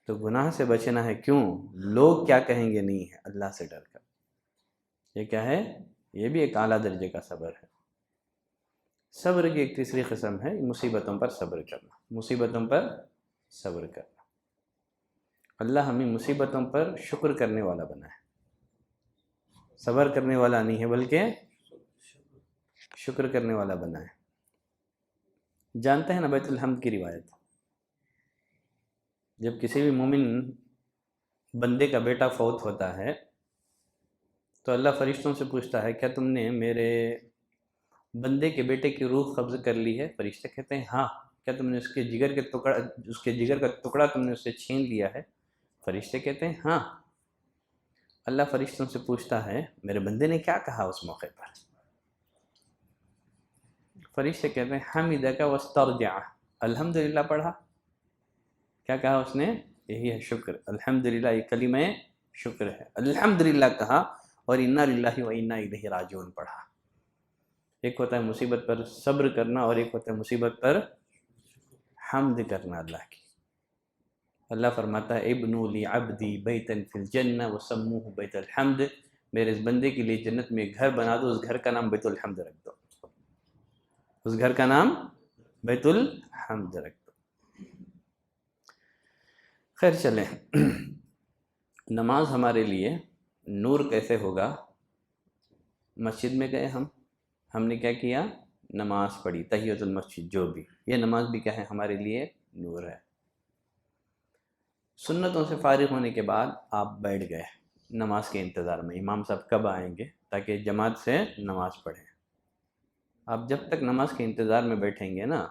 S2: تو گناہ سے بچنا ہے۔ کیوں؟ لوگ کیا کہیں گے نہیں ہے، اللہ سے ڈر کر۔ یہ کیا ہے؟ یہ بھی ایک اعلیٰ درجے کا صبر ہے۔ صبر کی ایک تیسری قسم ہے مصیبتوں پر صبر کرنا، مصیبتوں پر صبر کرنا۔ اللہ ہمیں مصیبتوں پر شکر کرنے والا بنا ہے، صبر کرنے والا نہیں ہے بلکہ شکر کرنے والا بنا ہے۔ جانتے ہیں نا بیت الحمد کی روایت، جب کسی بھی مومن بندے کا بیٹا فوت ہوتا ہے تو اللہ فرشتوں سے پوچھتا ہے کیا تم نے میرے بندے کے بیٹے کی روح قبض کر لی ہے؟ فرشتے کہتے ہیں ہاں۔ کیا تم نے اس کے جگر کا ٹکڑا تم نے اس سے چھین لیا ہے؟ فرشتے کہتے ہیں ہاں۔ اللہ فرشتوں سے پوچھتا ہے میرے بندے نے کیا کہا اس موقع پر؟ فرشتے کہتے ہیں حمدک واسترجع، الحمدللہ پڑھا۔ کیا کہا اس نے؟ یہی ہے شکر، الحمدللہ، یہ کلمہ شکر ہے، الحمدللہ کہا، اور انا للہ و انا الیہ راجعون پڑھا۔ ایک ہوتا ہے مصیبت پر صبر کرنا اور ایک ہوتا ہے مصیبت پر حمد کرنا اللہ کی۔ اللہ فرماتا ہے ابنوا لی عبدی بیتا فی الجنہ وسموہ بیت الحمد، میرے اس بندے کے لیے جنت میں ایک گھر بنا دو، اس گھر کا نام بیت الحمد رکھ دو، اس گھر کا نام بیت الحمد رکھ دو۔ خیر چلیں، نماز ہمارے لیے نور کیسے ہوگا؟ مسجد میں گئے ہم نے کیا کیا؟ نماز پڑھی، تحیۃ المسجد، جو بھی، یہ نماز بھی کیا ہے؟ ہمارے لیے نور ہے۔ سنتوں سے فارغ ہونے کے بعد آپ بیٹھ گئے نماز کے انتظار میں، امام صاحب کب آئیں گے تاکہ جماعت سے نماز پڑھیں۔ آپ جب تک نماز کے انتظار میں بیٹھیں گے نا،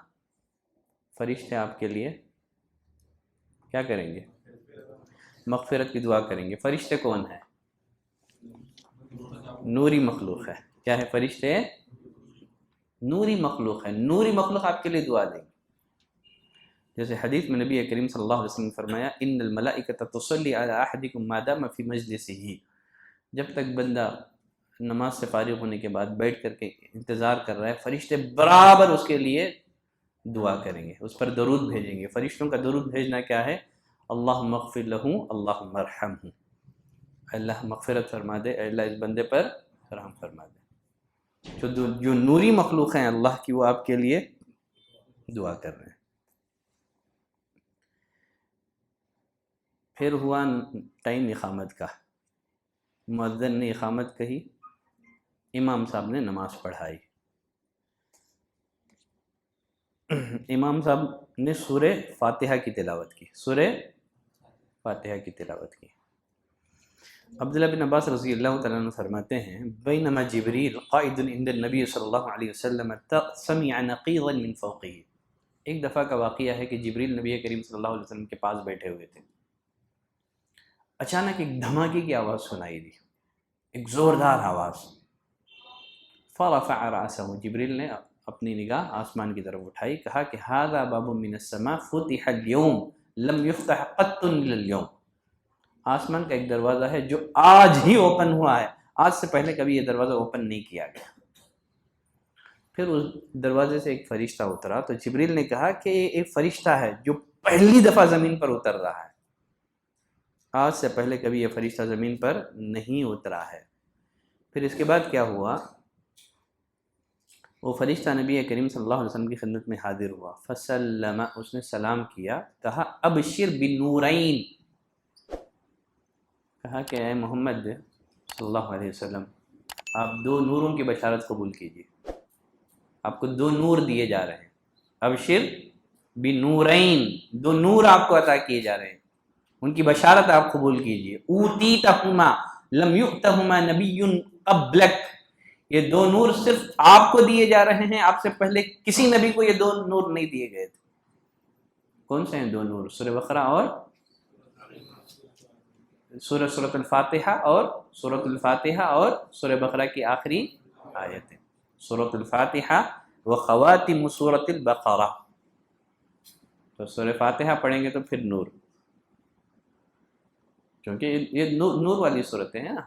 S2: فرشتے آپ کے لیے کیا کریں گے؟ مغفرت کی دعا کریں گے۔ فرشتے کون ہیں؟ نوری مخلوق ہے۔ کیا ہے؟ فرشتے نوری مخلوق ہے، نوری مخلوق آپ کے لیے دعا دیں گے۔ جیسے حدیث میں نبی کریم صلی اللہ علیہ وسلم نے فرمایا ان الملائکۃ تصلی علی احدکم ما دام فی مجلسہ، جب تک بندہ نماز سے فارغ ہونے کے بعد بیٹھ کر کے انتظار کر رہا ہے، فرشتے برابر اس کے لیے دعا کریں گے، اس پر درود بھیجیں گے۔ فرشتوں کا درود بھیجنا کیا ہے؟ اللہم اغفر لہ، اللہم ارحمہ، اللہ مغفرت فرما دے، اے اللہ اس بندے پر رحم فرما دے۔ جو نوری مخلوق ہیں اللہ کی، وہ آپ کے لیے دعا کر رہے ہیں۔ پھر ہوا ٹائم اقامت کا، مؤذن نے اقامت کہی، امام صاحب نے نماز پڑھائی۔ امام صاحب نے سورہ فاتحہ کی تلاوت کی، سورہ فاتحہ کی تلاوت کی۔ عبداللہ بن عباس رضی اللہ تعالیٰ عنہ فرماتے ہیں بینما جبریل قائد عند النبی صلی اللہ علیہ وسلم سمع نقیضا من فوقہ. ایک دفعہ کا واقعہ ہے کہ جبریل نبی کریم صلی اللہ علیہ وسلم کے پاس بیٹھے ہوئے تھے. اچانک ایک دھماکے کی آواز سنائی دی، ایک زوردار آواز. فرفع رأسہ، جبریل نے اپنی نگاہ آسمان کی طرف اٹھائی، کہا کہ ھذا باب من السماء فتح اليوم لم يفتح قط الا اليوم. آسمان کا ایک دروازہ ہے جو آج ہی اوپن ہوا ہے، آج سے پہلے کبھی یہ دروازہ اوپن نہیں کیا گیا. پھر اس دروازے سے ایک فرشتہ اترا تو جبریل نے کہا کہ یہ ایک فرشتہ ہے جو پہلی دفعہ زمین پر اتر رہا ہے، آج سے پہلے کبھی یہ فرشتہ زمین پر نہیں اترا ہے. پھر اس کے بعد کیا ہوا، وہ فرشتہ نبی کریم صلی اللہ علیہ وسلم کی خدمت میں حاضر ہوا. فسلم، اس نے سلام کیا، کہا ابشر بالنورین، کہا کہ اے محمد صلی اللہ علیہ وسلم آپ 2 نوروں کی بشارت قبول کیجیے، آپ کو 2 نور دیے جا رہے ہیں. ابشر بنورین، 2 نور آپ کو عطا کیے جا رہے ہیں، ان کی بشارت آپ قبول کیجیے. اوتیتہما لم یؤتہما نبی قبلک، یہ 2 نور صرف آپ کو دیے جا رہے ہیں، آپ سے پہلے کسی نبی کو یہ 2 نور نہیں دیے گئے تھے. کون سے ہیں 2 نور؟ سورہ بقرہ اور سورۃ الفاتحہ، اور سورۃ الفاتحہ اور سورہ بقرہ کی آخری آیتیں، سورۃ الفاتحہ و خواتم سورۃ البقرہ. تو سورہ فاتحہ پڑھیں گے تو پھر نور، کیونکہ یہ نور والی صورتیں ہیں نا.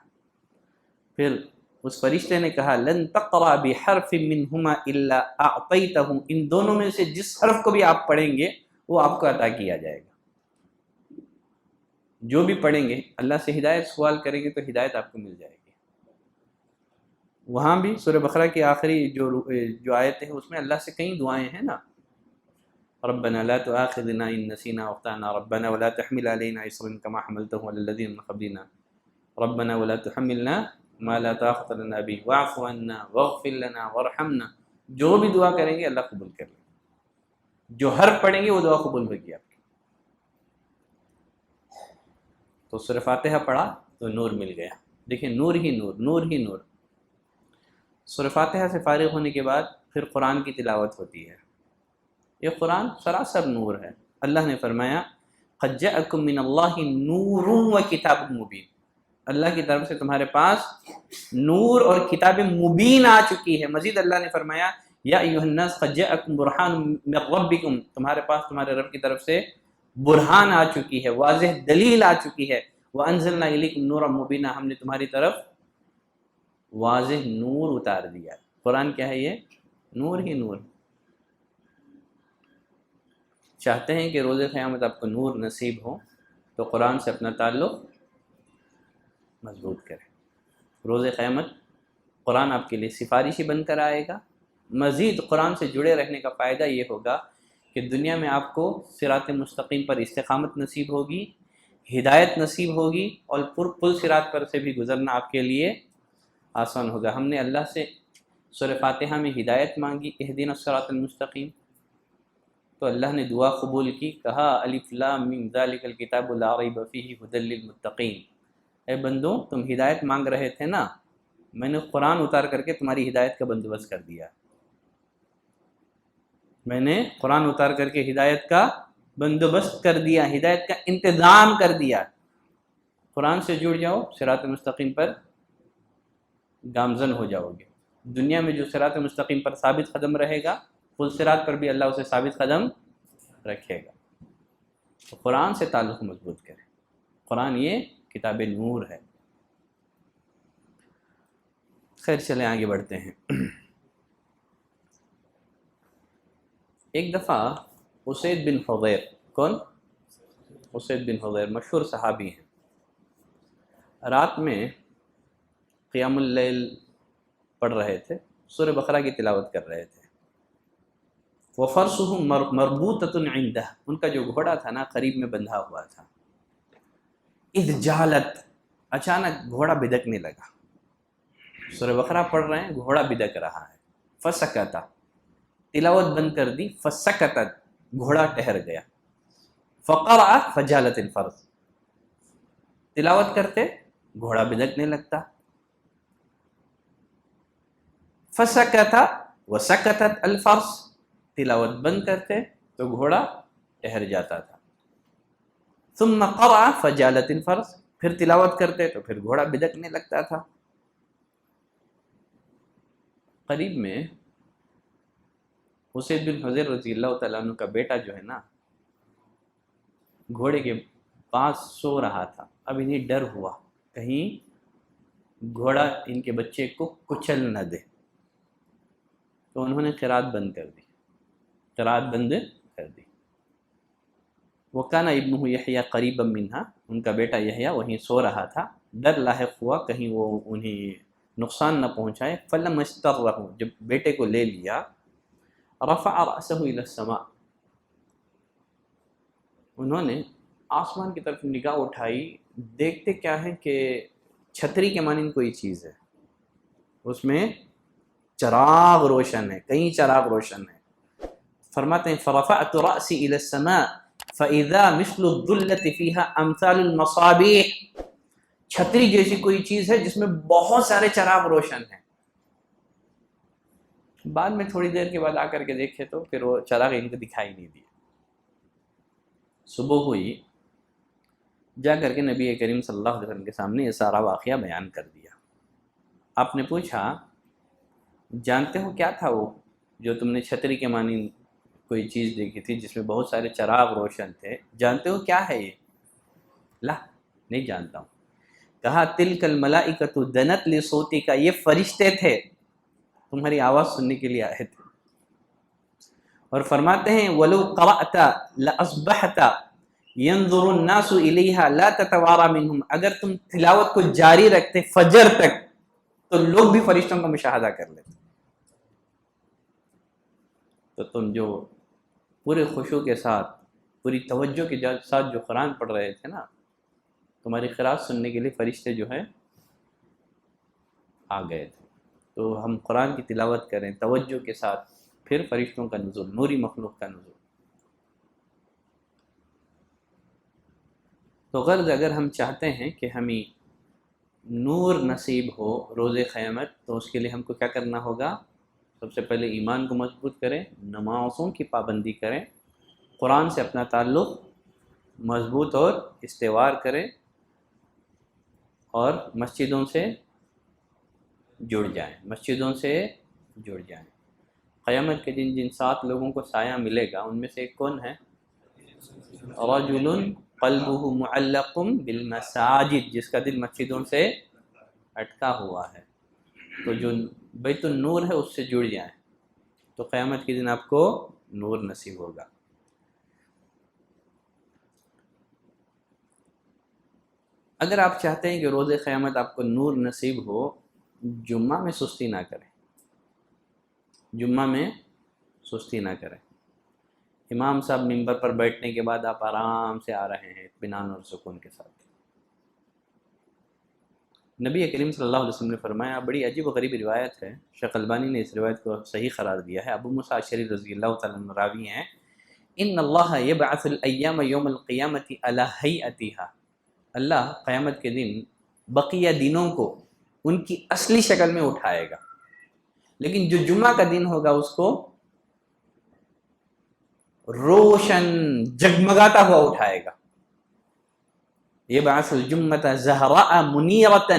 S2: پھر اس فرشتے نے کہا لن تقرأ بحرف منہما الا اعطیتہ، ان دونوں میں سے جس حرف کو بھی آپ پڑھیں گے وہ آپ کو عطا کیا جائے گا. جو بھی پڑھیں گے اللہ سے ہدایت سوال کریں گے تو ہدایت آپ کو مل جائے گی. وہاں بھی سورہ بقرہ کی آخری جو آیتیں ہیں اس میں اللہ سے کئی دعائیں ہیں نا. ربنا لا تؤاخذنا ان نسینا واخطأنا، ربنا ولا تحمل علينا اصرا كما حملته على الذين من قبلنا، ربنا ولا تحملنا ما لا طاقة لنا به واعف عنا واغفر لنا وارحمنا. جو بھی دعا کریں گے اللہ قبول کر لیں گے، جو حرف پڑھیں گے وہ دعا قبول ہوگی آپ کی. تو سورہ فاتحہ پڑھا تو نور مل گیا. دیکھیں نور ہی نور، نور ہی نور. سورہ فاتحہ سے فارغ ہونے کے بعد پھر قرآن کی تلاوت ہوتی ہے. یہ قرآن سراسر نور ہے. اللہ نے فرمایا قد جاءکم من اللہ نور و کتاب مبین، اللہ کی طرف سے تمہارے پاس نور اور کتاب مبین آ چکی ہے. مزید اللہ نے فرمایا یا ایھا الناس قد جاءکم برہان من ربکم، تمہارے پاس تمہارے رب کی طرف سے برہان آ چکی ہے، واضح دلیل آ چکی ہے. وَأَنزَلْنَا إِلَيْكُمْ نُورًا مُبِينًا، ہم نے تمہاری طرف واضح نور اتار دیا. قرآن کیا ہے؟ یہ نور ہی نور. چاہتے ہیں کہ روز قیامت آپ کو نور نصیب ہو تو قرآن سے اپنا تعلق مضبوط کریں. روز قیامت قرآن آپ کے لیے سفارشی بن کر آئے گا. مزید قرآن سے جڑے رہنے کا فائدہ یہ ہوگا کہ دنیا میں آپ کو صراط مستقیم پر استقامت نصیب ہوگی، ہدایت نصیب ہوگی، اور پل صراط پر سے بھی گزرنا آپ کے لیے آسان ہوگا. ہم نے اللہ سے سورہ فاتحہ میں ہدایت مانگی، اہدنا الصراط المستقیم، تو اللہ نے دعا قبول کی، کہا الف لام میم ذالک الکتاب لا ریب فیہ ھدی للمتقین. اے بندو تم ہدایت مانگ رہے تھے نا، میں نے قرآن اتار کر کے تمہاری ہدایت کا بندوبست کر دیا. میں نے قرآن اتار کر کے ہدایت کا بندوبست کر دیا، ہدایت کا انتظام کر دیا. قرآن سے جڑ جاؤ، صراط مستقیم پر گامزن ہو جاؤ گے. دنیا میں جو صراط مستقیم پر ثابت قدم رہے گا، پل صراط پر بھی اللہ اسے ثابت قدم رکھے گا. تو قرآن سے تعلق مضبوط کریں. قرآن یہ کتاب نور ہے. خیر چلیں آگے بڑھتے ہیں. ایک دفعہ اسید بن حضیر، کون؟ اسید بن حضیر مشہور صحابی ہیں. رات میں قیام اللیل پڑھ رہے تھے، سورہ بقرہ کی تلاوت کر رہے تھے. وَفَرْسُهُ مَرْبُوطَةٌ عِنْدَهُ، ان کا جو گھوڑا تھا نا قریب میں بندھا ہوا تھا. اِذْ جَالَتْ، اچانک گھوڑا بدکنے لگا. سورہ بقرہ پڑھ رہے ہیں، گھوڑا بدک رہا ہے. فَسَكَتَ، تلاوت بند کر دی. فَسَكَتَتْ، گھوڑا ٹھہر گیا. فَقَرَأَ فَجَالَتِ الْفَرْسُ، تلاوت کرتے گھوڑا بدکنے لگتا. فسکت وسکتت الفرس، تلاوت بند کرتے تو گھوڑا ٹھہر جاتا تھا. ثم قرأ فجالت الفرس، پھر تلاوت کرتے تو پھر گھوڑا بدکنے لگتا تھا. قریب میں اسید بن حضیر رضی اللہ تعالیٰ عنہ کا بیٹا جو ہے نا، گھوڑے کے پاس سو رہا تھا. اب انہیں ڈر ہوا کہیں گھوڑا ان کے بچے کو کچل نہ دے، تو انہوں نے قرات بند کر دی. وَكَانَ ابنہ یحییٰ قریبا منہا، ان کا بیٹا یحییٰ وہیں سو رہا تھا. ڈر لاحق ہوا کہیں وہ انہیں نقصان نہ پہنچائے. فَلَمَّا اسْتَرَّهُ، جب بیٹے کو لے لیا، رفع رأسه إلى السماء، انہوں نے آسمان کی طرف نگاہ اٹھائی. دیکھتے کیا ہے کہ چھتری کے مانند کوئی چیز ہے، اس میں چراغ روشن ہے، کئی چراغ روشن ہے. فرماتے ہیں فرفعت رأسی إلى السماء فإذا مثل الظلة فيها أمثال المصابيح، چھتری جیسی کوئی چیز ہے جس میں بہت سارے چراغ روشن ہیں. بعد میں تھوڑی دیر کے بعد آ کر کے دیکھے تو پھر وہ چراغ ان کو دکھائی نہیں دیے. صبح ہوئی، جا کر کے نبی کریم صلی اللہ علیہ وسلم کے سامنے یہ سارا واقعہ بیان کر دیا. آپ نے پوچھا جانتے ہو کیا تھا وہ جو تم نے چھتری کے مانند کوئی چیز دیکھی تھی جس میں بہت سارے چراغ روشن تھے، جانتے ہو کیا ہے یہ؟ لا، نہیں جانتا ہوں. کہا تلک الملائکۃ دنت لصوتک، یہ فرشتے تھے تمہاری آواز سننے کے لیے آئے تھے. اور فرماتے ہیں وَلَوْ قَرَأْتَ لَأَصْبَحْتَ يَنظُرُ النَّاسُ إِلَيْهَا لَا تَتَوَارَى مِنْهُمْ، اگر تم تلاوت کو جاری رکھتے فجر تک تو لوگ بھی فرشتوں کا مشاہدہ کر لیتے. تو تم جو پورے خشوع کے ساتھ، پوری توجہ کے ساتھ جو قرآن پڑھ رہے تھے نا، تمہاری قرات سننے کے لیے فرشتے جو ہیں آ گئے تھے. تو ہم قرآن کی تلاوت کریں توجہ کے ساتھ، پھر فرشتوں کا نزول، نوری مخلوق کا نزول. تو غرض اگر ہم چاہتے ہیں کہ ہمیں نور نصیب ہو روز قیامت، تو اس کے لیے ہم کو کیا کرنا ہوگا؟ سب سے پہلے ایمان کو مضبوط کریں، نمازوں کی پابندی کریں، قرآن سے اپنا تعلق مضبوط اور استوار کریں، اور مسجدوں سے جڑ جائیں. قیامت کے دن جن 7 لوگوں کو سایہ ملے گا ان میں سے ایک کون ہے؟ رجل قلبہ معلق بالمساجد، جس کا دل مسجدوں سے اٹکا ہوا ہے. تو جو بیت النور ہے اس سے جڑ جائیں تو قیامت کے دن آپ کو نور نصیب ہوگا. اگر آپ چاہتے ہیں کہ روز قیامت آپ کو نور نصیب ہو، جمعہ میں سستی نہ کریں. امام صاحب منبر پر بیٹھنے کے بعد آپ آرام سے آ رہے ہیں اطمینان اور سکون کے ساتھ. نبی کریم صلی اللہ علیہ وسلم نے فرمایا، بڑی عجیب و غریب روایت ہے، شیخ البانی نے اس روایت کو صحیح قرار دیا ہے. ابو موسیٰ اشعری رضی اللہ تعالیٰ عنہ راوی ہیں، ان اللہ یبعث الایام یوم القیامت علی ہیئتھا، اللہ قیامت کے دن بقیہ دنوں کو ان کی اصلی شکل میں اٹھائے گا، لیکن جو جمعہ کا دن ہوگا اس کو روشن جگمگاتا ہوا اٹھائے گا. یبعث الجمعۃ زہراء منیرۃ،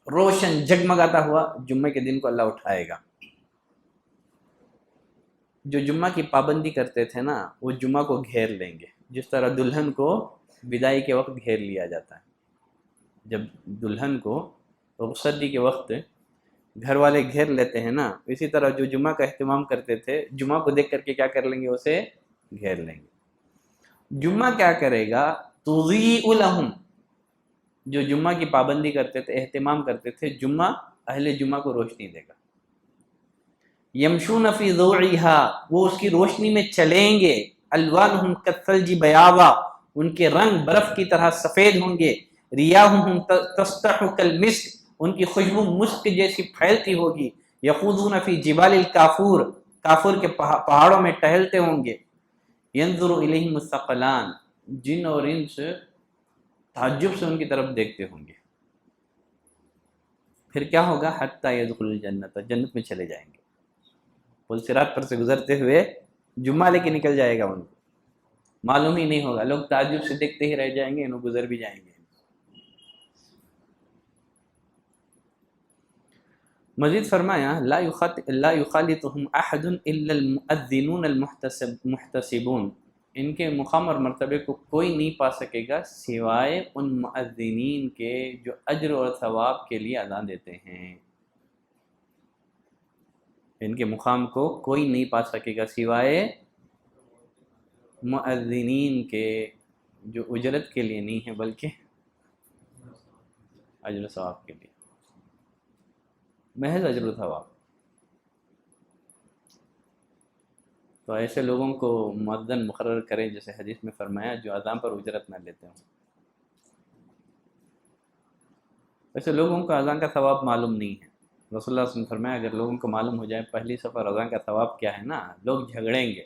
S2: روشن جگمگاتا ہوا جمعہ کے دن کو اللہ اٹھائے گا. جو جمعہ کی پابندی کرتے تھے نا، وہ جمعہ کو گھیر لیں گے، جس طرح دلہن کو بدائی کے وقت گھیر لیا جاتا ہے. جب دلہن کو رخصتی کے وقت گھر والے گھیر لیتے ہیں نا، اسی طرح جو جمعہ کا اہتمام کرتے تھے جمعہ کو دیکھ کر کے کیا کر لیں گے؟ اسے گھیر لیں گے. جمعہ کیا کرے گا؟ تضیء لہم، جو جمعہ کی پابندی کرتے تھے، اہتمام کرتے تھے، جمعہ اہل جمعہ کو روشنی دے گا. یمشون فی ضوعہا، وہ اس کی روشنی میں چلیں گے. الوانہم کالثلج بیاضا، ان کے رنگ برف کی طرح سفید ہوں گے. ریاحہم تسطح کالمسک، ان کی خوشبو مسک جیسی پھیلتی ہوگی. یخوضون فی جبال الکافور، کافور کے پہاڑوں میں ٹہلتے ہوں گے. ینظر الیہم الثقلان، جن اور انس تعجب سے ان کی طرف دیکھتے ہوں گے. پھر کیا ہوگا؟ حتی یدخل الجنت، جنت میں چلے جائیں گے. پل صراط پر سے گزرتے ہوئے جمعہ لے کے نکل جائے گا، ان کو معلوم ہی نہیں ہوگا. لوگ تعجب سے دیکھتے ہی رہ جائیں گے، انہوں گزر بھی جائیں گے. مزید فرمایا لا یخالطهم احد الا المؤذنون المحتسبون، ان کے مقام اور مرتبے کو کوئی نہیں پا سکے گا سوائے ان مؤذنین کے جو اجر اور ثواب کے لیے اذان دیتے ہیں. ان کے مقام کو کوئی نہیں پا سکے گا سوائے مؤذنین کے جو اجرت کے لیے نہیں ہے بلکہ اجر و ثواب کے لیے، محض اجر و ثواب. تو ایسے لوگوں کو مؤذن مقرر کریں جیسے حدیث میں فرمایا جو اذان پر اجرت نہ لیتے ہوں. ایسے لوگوں کو اذان کا ثواب معلوم نہیں ہے. رسول اللہ صلی اللہ علیہ وسلم فرمایا اگر لوگوں کو معلوم ہو جائے پہلی سفر اذان کا ثواب کیا ہے نا، لوگ جھگڑیں گے.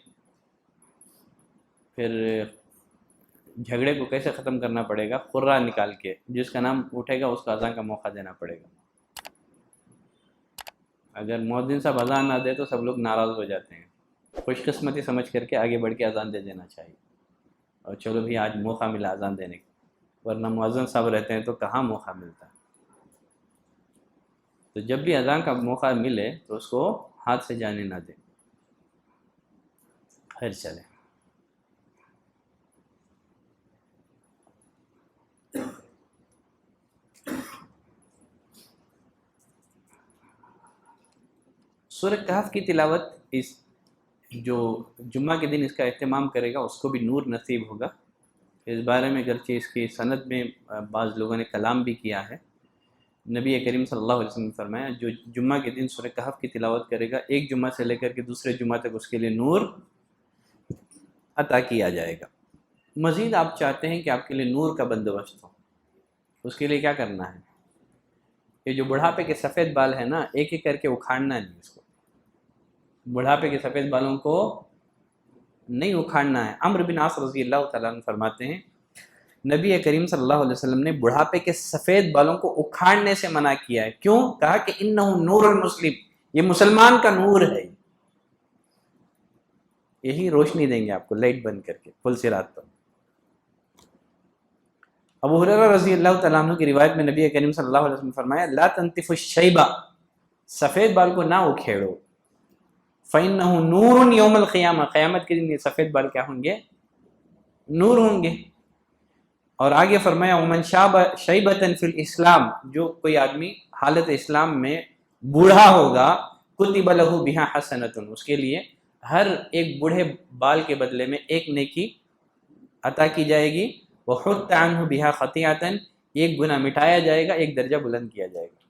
S2: پھر جھگڑے کو کیسے ختم کرنا پڑے گا؟ قرہ نکال کے جس کا نام اٹھے گا اس کو اذان کا موقع دینا پڑے گا. اگر مؤذن صاحب اذان نہ دے تو سب لوگ ناراض ہو جاتے ہیں. خوش قسمتی سمجھ کر کے آگے بڑھ کے اذان دے دینا چاہیے، اور چلو بھی آج موقع ملا اذان دینے کا، ورنہ مؤذن صاحب رہتے ہیں تو کہاں موقع ملتا ہے. تو جب بھی اذان کا موقع ملے تو اس کو ہاتھ سے جانے نہ دیں. خیر چلے. سورہ کہف کی تلاوت اس جو جمعہ کے دن اس کا اہتمام کرے گا اس کو بھی نور نصیب ہوگا. اس بارے میں اگرچہ اس کی سند میں بعض لوگوں نے کلام بھی کیا ہے. نبی کریم صلی اللہ علیہ وسلم نے فرمایا جو جمعہ کے دن سورہ کہف کی تلاوت کرے گا ایک جمعہ سے لے کر کے دوسرے جمعہ تک اس کے لیے نور عطا کیا جائے گا. مزید آپ چاہتے ہیں کہ آپ کے لیے نور کا بندوبست ہو، اس کے لیے کیا کرنا ہے؟ یہ جو بڑھاپے کے سفید بال ہیں نا، ایک ایک کر کے اکھاڑنا نہیں. اس کو بڑھاپے کے سفید بالوں کو نہیں اکھاڑنا ہے. عمرو بن عاص رضی اللہ تعالیٰ عنہ فرماتے ہیں نبی کریم صلی اللہ علیہ وسلم نے بڑھاپے کے سفید بالوں کو اکھاڑنے سے منع کیا ہے. کیوں؟ کہا کہ انہ نور المسلم، یہ مسلمان کا نور ہے، یہی روشنی دیں گے آپ کو لائٹ بند کر کے پل صراط پر. ابو ہریرہ رضی اللہ تعالیٰ عنہ کی روایت میں نبی کریم صلی اللہ علیہ وسلم نے فرمایا لا تنتف الشیبہ، سفید بال کو نہ اکھیڑو، فإنہ نور یوم القیامہ، قیامت کے دن یہ سفید بال کیا ہوں گے؟ نور ہوں گے. اور آگے فرمایا ومن شاب شیبۃ فی الاسلام، جو کوئی آدمی حالت اسلام میں بوڑھا ہوگا کتب لہ بہا حسنۃ، اس کے لیے ہر ایک بوڑھے بال کے بدلے میں ایک نیکی عطا کی جائے گی. وحط عنہ بہا خطیئۃ، ایک گناہ مٹایا جائے گا، ایک درجہ بلند کیا جائے گا.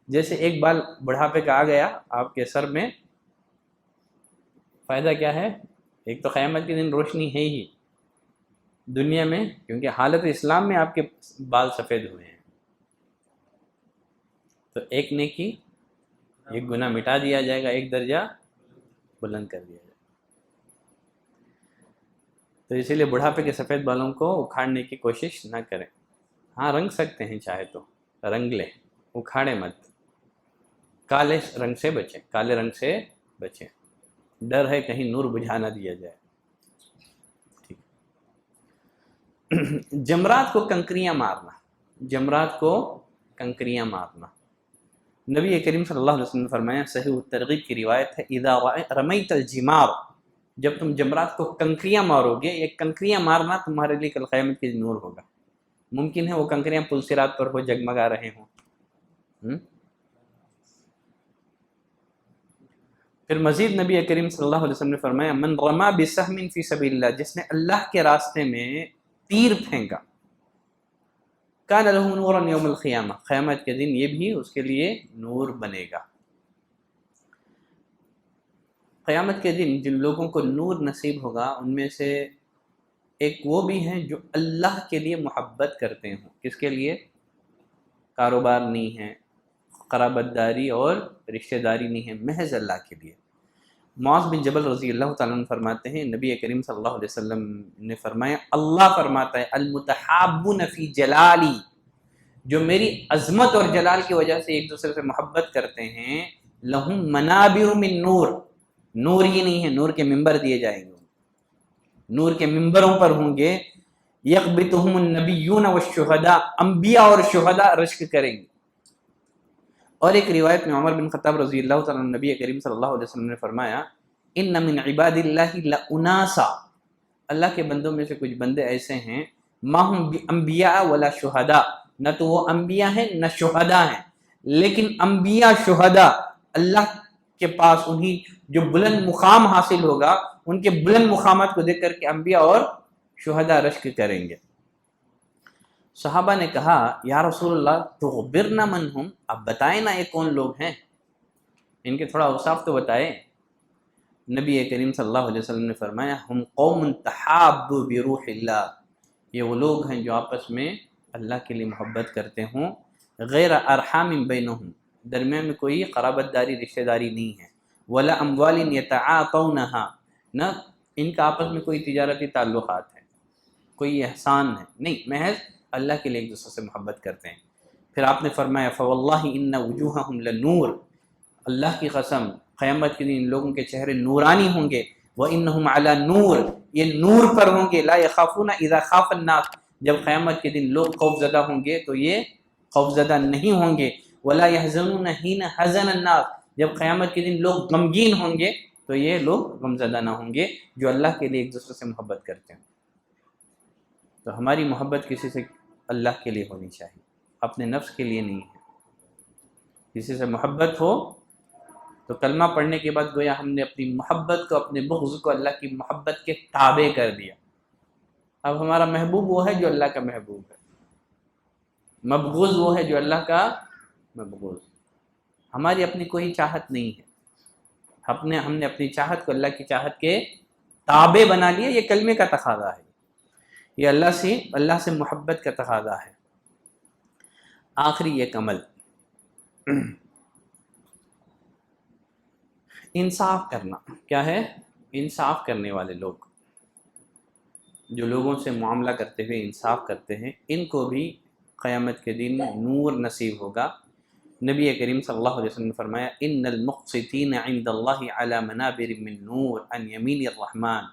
S2: جیسے ایک بال بڑھاپے کا آ گیا آپ کے سر میں، فائدہ کیا ہے؟ ایک تو قیامت کے دن روشنی ہے ہی دنیا میں، کیونکہ حالت اسلام میں آپ کے بال سفید ہوئے ہیں، تو ایک نیکی، ایک گناہ مٹا دیا جائے گا، ایک درجہ بلند کر دیا جائے گا. تو اسی لیے بڑھاپے کے سفید بالوں کو اکھاڑنے کی کوشش نہ کریں. ہاں رنگ سکتے ہیں چاہے تو رنگ لیں، اکھاڑے مت. کالے رنگ سے بچیں، کالے رنگ سے بچیں، ڈر ہے کہیں نور بجھا نہ دیا جائے. جمرات کو کنکریاں مارنا، جمرات کو کنکریاں مارنا. نبی کریم صلی اللہ علیہ وسلم نے فرمایا، صحیح الترغیب کی روایت ہے اذا رمیت الجمار، جب تم جمرات کو کنکریاں مارو گے، یہ کنکریاں مارنا تمہارے لیے کل قیامت کے دن نور ہوگا. ممکن ہے وہ کنکریاں پل صراط پر ہو جگمگا رہے ہوں. پھر مزید نبی کریم صلی اللہ علیہ وسلم نے فرمایا من رما بسہم فی سبیل اللہ، جس نے اللہ کے راستے میں تیر پھینکا، کان لہ نورا یوم القیامہ، قیامت کے دن یہ بھی اس کے لیے نور بنے گا. قیامت کے دن جن لوگوں کو نور نصیب ہوگا ان میں سے ایک وہ بھی ہیں جو اللہ کے لیے محبت کرتے ہوں. کس کے لیے؟ کاروبار نہیں ہے، قرابت داری اور رشتہ داری نہیں ہے، محض اللہ کے لیے. معاذ بن جبل رضی اللہ تعالیٰ عنہ فرماتے ہیں نبی کریم صلی اللہ علیہ وسلم نے فرمایا اللہ فرماتا ہے المتحابون فی جلالی، جو میری عظمت اور جلال کی وجہ سے ایک دوسرے سے محبت کرتے ہیں، لہم منابر من نور، نور ہی نہیں ہے، نور کے ممبر دیے جائیں گے، نور کے ممبروں پر ہوں گے، یقبتہم النبیون والشہداء، انبیاء اور شہداء رشک کریں گے۔ اور ایک روایت میں عمر بن خطاب رضی اللہ تعالیٰ عنہ نبی کریم صلی اللہ علیہ وسلم نے فرمایا ان من عباد اللہ لاناسا، اللہ کے بندوں میں سے کچھ بندے ایسے ہیں ما ہم انبیاء ولا شہداء، نہ تو وہ انبیاء ہیں نہ شہداء ہیں، لیکن انبیاء شہداء اللہ کے پاس انہی جو بلند مقام حاصل ہوگا، ان کے بلند مقامات کو دیکھ کر کے انبیاء اور شہداء رشک کریں گے۔ صحابہ نے کہا یا رسول اللہ تخبرنا من ہم، اب بتائیں نا یہ کون لوگ ہیں، ان کے تھوڑا اوصاف تو بتائیں۔ نبی کریم صلی اللہ علیہ وسلم نے فرمایا ہم قوم تحابوا بروح اللہ، یہ وہ لوگ ہیں جو آپس میں اللہ کے لیے محبت کرتے ہوں، غیر ارحام بینہم، درمیان میں کوئی قرابت داری رشتہ داری نہیں ہے، ولا اموال یتعاطونہا، نہ ان کا آپس میں کوئی تجارتی تعلقات ہے، کوئی احسان ہے نہیں، محض اللہ کے لیے ایک دوسرے سے محبت کرتے ہیں۔ پھر آپ نے فرمایا فواللہ ان وجوہہم لنور، اللہ کی قسم قیامت کے دن ان لوگوں کے چہرے نورانی ہوں گے، وانہم علی نور، یہ نور پر ہوں گے، لا یخافون اذا خاف الناس، جب قیامت کے دن لوگ خوف زدہ ہوں گے تو یہ خوف زدہ نہیں ہوں گے، ولا یحزنون حین حزن الناس، جب قیامت کے دن لوگ غمگین ہوں گے تو یہ لوگ غمزدہ نہ ہوں گے جو اللہ کے لیے ایک دوسرے سے محبت کرتے ہیں۔ تو ہماری محبت کسی سے اللہ کے لیے ہونی چاہیے، اپنے نفس کے لیے نہیں ہے۔ کسی سے محبت ہو تو کلمہ پڑھنے کے بعد گویا ہم نے اپنی محبت کو، اپنے بغض کو اللہ کی محبت کے تابع کر دیا۔ اب ہمارا محبوب وہ ہے جو اللہ کا محبوب ہے، مبغوض وہ ہے جو اللہ کا مبغوض۔ ہماری اپنی کوئی چاہت نہیں ہے، ہم نے اپنی چاہت کو اللہ کی چاہت کے تابع بنا لیا، یہ کلمے کا تقاضا ہے، یہ اللہ سے محبت کا تقاضا ہے۔ آخری ایک عمل انصاف کرنا، کیا ہے؟ انصاف کرنے والے لوگ جو لوگوں سے معاملہ کرتے ہوئے انصاف کرتے ہیں، ان کو بھی قیامت کے دن نور نصیب ہوگا۔ نبی کریم صلی اللہ علیہ وسلم نے فرمایا ان المقسطین عند اللہ علی منابر من نور عن یمین الرحمن،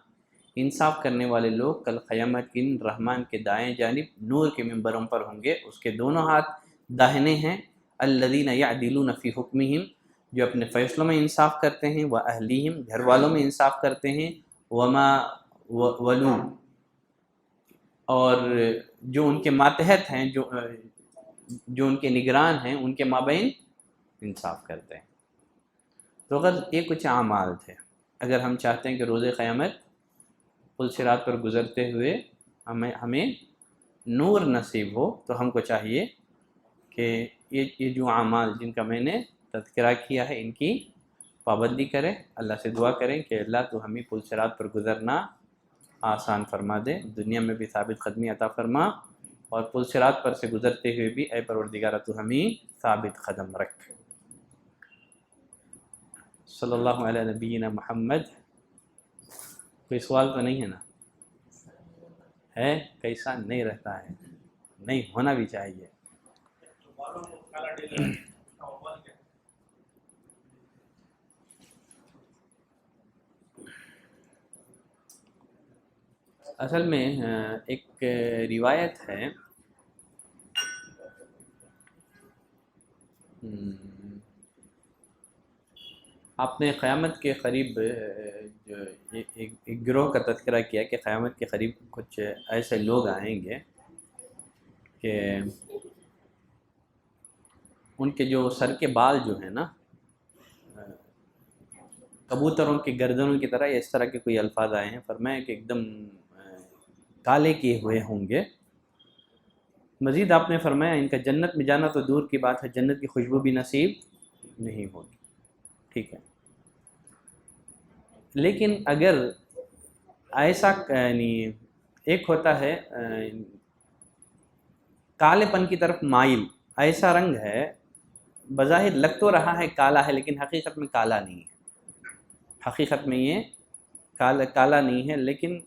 S2: انصاف کرنے والے لوگ کل قیامت کے دن رحمان کے دائیں جانب نور کے ممبروں پر ہوں گے، اس کے دونوں ہاتھ داہنے ہیں۔ الذین یعدلون فی حکمہم، جو اپنے فیصلوں میں انصاف کرتے ہیں، واہلیہم، گھر والوں میں انصاف کرتے ہیں، وما ولو، اور جو ان کے ماتحت ہیں، جو ان کے نگران ہیں، ان کے مابین انصاف کرتے ہیں۔ تو اگر یہ کچھ اعمال تھے، اگر ہم چاہتے ہیں کہ روز قیامت پل صراط پر گزرتے ہوئے ہمیں نور نصیب ہو، تو ہم کو چاہیے کہ یہ جو اعمال جن کا میں نے تذکرہ کیا ہے ان کی پابندی کریں، اللہ سے دعا کریں کہ اللہ تو ہمیں پل صراط پر گزرنا آسان فرما دے، دنیا میں بھی ثابت قدمی عطا فرما، اور پل صراط پر سے گزرتے ہوئے بھی اے پروردگار تو ہمیں ثابت قدم رکھ۔ صلی اللہ علیہ نبینا محمد۔ کوئی سوال تو نہیں ہے نا؟ ہے؟ کیسا نہیں رہتا ہے، نہیں ہونا بھی چاہیے۔ اصل میں ایک روایت ہے، آپ نے قیامت کے قریب جو ایک گروہ کا تذکرہ کیا کہ قیامت کے قریب کچھ ایسے لوگ آئیں گے کہ ان کے جو سر کے بال جو ہیں نا کبوتروں کی گردنوں کی طرح، اس طرح کے کوئی الفاظ آئے ہیں، فرمایا کہ ایک دم کالے کیے ہوئے ہوں گے۔ مزید آپ نے فرمایا ان کا جنت میں جانا تو دور کی بات ہے، جنت کی خوشبو بھی نصیب نہیں ہوگی، ٹھیک ہے۔ لیکن اگر ایسا یعنی ایک ہوتا ہے کالے پن کی طرف مائل، ایسا رنگ ہے بظاہر لگ تو رہا ہے کالا ہے لیکن حقیقت میں کالا نہیں ہے، حقیقت میں یہ کالا نہیں ہے، لیکن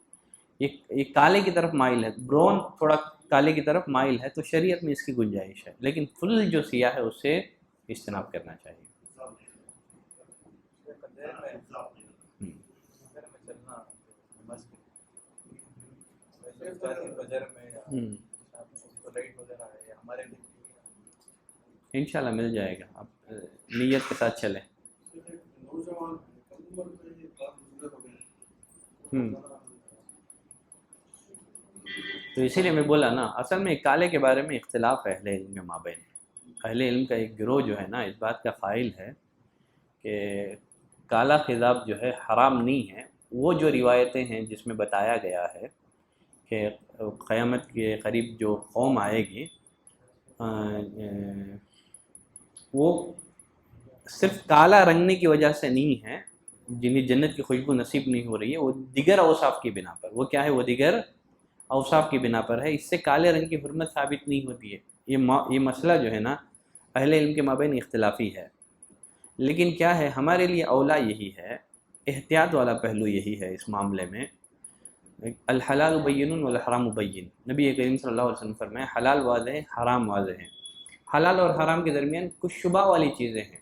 S2: یہ کالے کی طرف مائل ہے، برون تھوڑا کالے کی طرف مائل ہے، تو شریعت میں اس کی گنجائش ہے، لیکن فل جو سیاہ ہے اس سے اجتناب کرنا چاہیے۔ انشاءاللہ مل جائے گا، آپ نیت کے ساتھ چلیں۔ تو اسی لیے میں بولا نا، اصل میں کالے کے بارے میں اختلاف ہے اہل علم کے مابین۔ اہل علم کا ایک گروہ جو ہے نا اس بات کا قائل ہے کہ کالا خضاب جو ہے حرام نہیں ہے۔ وہ جو روایتیں ہیں جس میں بتایا گیا ہے کہ قیامت کے قریب جو قوم آئے گی وہ صرف کالا رنگنے کی وجہ سے نہیں ہے، جنہیں جنت کی خوشبو نصیب نہیں ہو رہی ہے، وہ دیگر اوصاف کی بنا پر، وہ کیا ہے، وہ دیگر اوصاف کی بنا پر ہے، اس سے کالے رنگ کی حرمت ثابت نہیں ہوتی ہے۔ یہ مسئلہ جو ہے نا اہل علم کے مابین اختلافی ہے، لیکن کیا ہے، ہمارے لیے اولا یہی ہے، احتیاط والا پہلو یہی ہے اس معاملے میں، الحلال بین والحرام بین۔ نبی کریم صلی اللہ علیہ وسلم فرمائے حلال واضح ہے، حرام واضح ہے۔ حلال اور حرام کے درمیان کچھ شبہ والی چیزیں ہیں،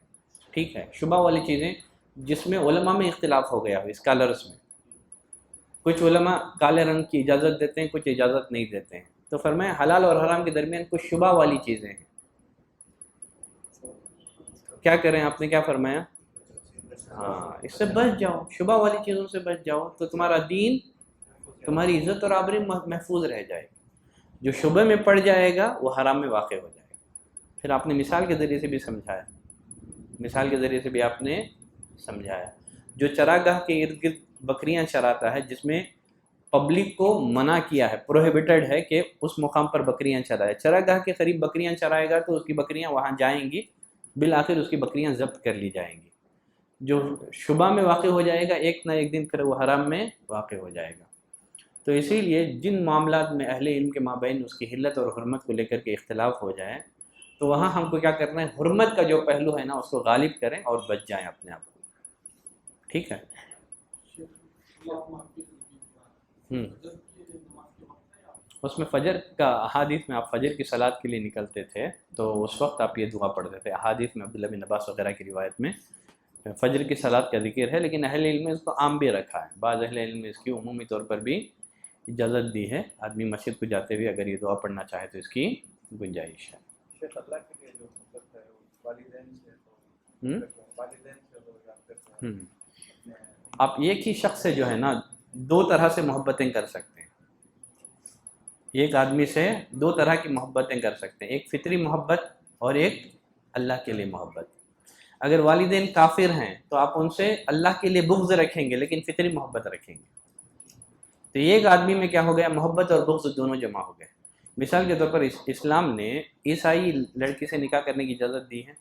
S2: ٹھیک ہے، شبہ والی چیزیں جس میں علماء میں اختلاف ہو گیا ہو، اسکالرس میں، کچھ علماء کالے رنگ کی اجازت دیتے ہیں، کچھ اجازت نہیں دیتے ہیں، تو فرمایا حلال اور حرام کے درمیان کچھ شبہ والی چیزیں ہیں، کیا کریں؟ آپ نے کیا فرمایا؟ ہاں، اس سے بچ جاؤ، شبہ والی چیزوں سے بچ جاؤ، تو تمہارا دین، تمہاری عزت اور آبرو محفوظ رہ جائے گی۔ جو شبہ میں پڑ جائے گا وہ حرام میں واقع ہو جائے گا۔ پھر آپ نے مثال کے ذریعے سے بھی سمجھایا، مثال کے ذریعے سے بھی آپ نے سمجھایا، جو چراگاہ کے ارد گرد بکریاں چراتا ہے، جس میں پبلک کو منع کیا ہے، پروہیبٹڈ ہے کہ اس مقام پر بکریاں چرائے، چراگاہ کے قریب بکریاں چرائے گا تو اس کی بکریاں وہاں جائیں گی، بالآخر اس کی بکریاں ضبط کر لی جائیں گی۔ جو شبہ میں واقع ہو جائے گا ایک نہ ایک دن پھر وہ حرام میں واقع ہو جائے گا۔ تو اسی لیے جن معاملات میں اہل علم کے مابین اس کی حلت اور حرمت کو لے کر کے اختلاف ہو جائے تو وہاں ہم کو کیا کرنا ہے، حرمت کا جو پہلو ہے نا اس کو غالب کریں اور بچ جائیں اپنے آپ کو، ٹھیک ہے۔ اس میں فجر کا احادیث میں آپ فجر کی صلاۃ کے لیے نکلتے تھے تو اس وقت آپ یہ دعا پڑھتے تھے، احادیث میں عبداللہ بن عباس وغیرہ کی روایت میں فجر کی صلاۃ کا ذکر ہے، لیکن اہل علم نے اس کو عام بھی رکھا ہے، بعض اہل علم نے اس کی عمومی طور پر بھی اجازت دی ہے، آدمی مسجد کو جاتے ہوئے اگر یہ دعا پڑھنا چاہے تو اس کی گنجائش ہے۔ آپ ایک ہی شخص سے جو ہے نا دو طرح سے محبتیں کر سکتے ہیں، ایک آدمی سے دو طرح کی محبتیں کر سکتے ہیں، ایک فطری محبت اور ایک اللہ کے لیے محبت۔ اگر والدین کافر ہیں تو آپ ان سے اللہ کے لیے بغض رکھیں گے لیکن فطری محبت رکھیں گے، تو ایک آدمی میں کیا ہو گیا، محبت اور بغض دونوں جمع ہو گئے۔ مثال کے طور پر اسلام نے عیسائی لڑکی سے نکاح کرنے کی اجازت دی ہے،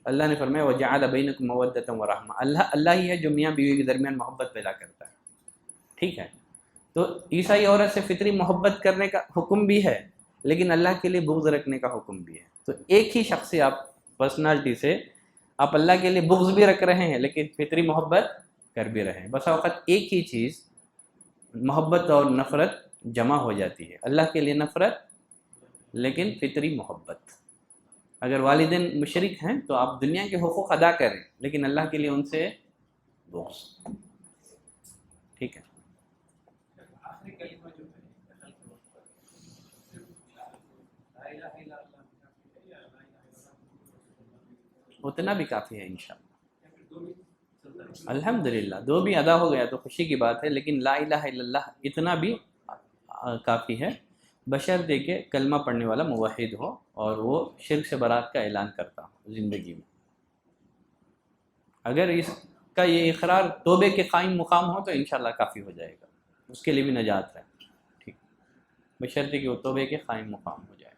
S2: اللہ نے فرمایا وَجَعَلَ بَيْنَكُمْ مَوَدَّةً وَرَحْمَةً، اللہ ہی ہے جو میاں بیوی کے درمیان محبت پیدا کرتا ہے، ٹھیک ہے۔ تو عیسائی عورت سے فطری محبت کرنے کا حکم بھی ہے لیکن اللہ کے لیے بغض رکھنے کا حکم بھی ہے، تو ایک ہی شخص سے آپ پرسنالٹی سے آپ اللہ کے لیے بغض بھی رکھ رہے ہیں لیکن فطری محبت کر بھی رہے ہیں، بس اوقات ایک ہی چیز محبت اور نفرت جمع ہو جاتی ہے، اللہ کے لیے نفرت لیکن فطری محبت۔ اگر والدین مشرک ہیں تو آپ دنیا کے حقوق ادا کریں لیکن اللہ کے لیے ان سے بغض، ٹھیک ہے۔ اتنا بھی کافی ہے انشاءاللہ، الحمدللہ دو بھی ادا ہو گیا تو خوشی کی بات ہے، لیکن لا الہ الا اللہ اتنا بھی کافی ہے، بشرطے کہ کلمہ پڑھنے والا موحد ہو اور وہ شرک سے برات کا اعلان کرتا ہو زندگی میں۔ اگر اس کا یہ اقرار توبے کے قائم مقام ہو تو انشاءاللہ کافی ہو جائے گا، اس کے لیے بھی نجات ہے، ٹھیک، بشرطے کہ وہ توبے کے قائم مقام ہو جائے۔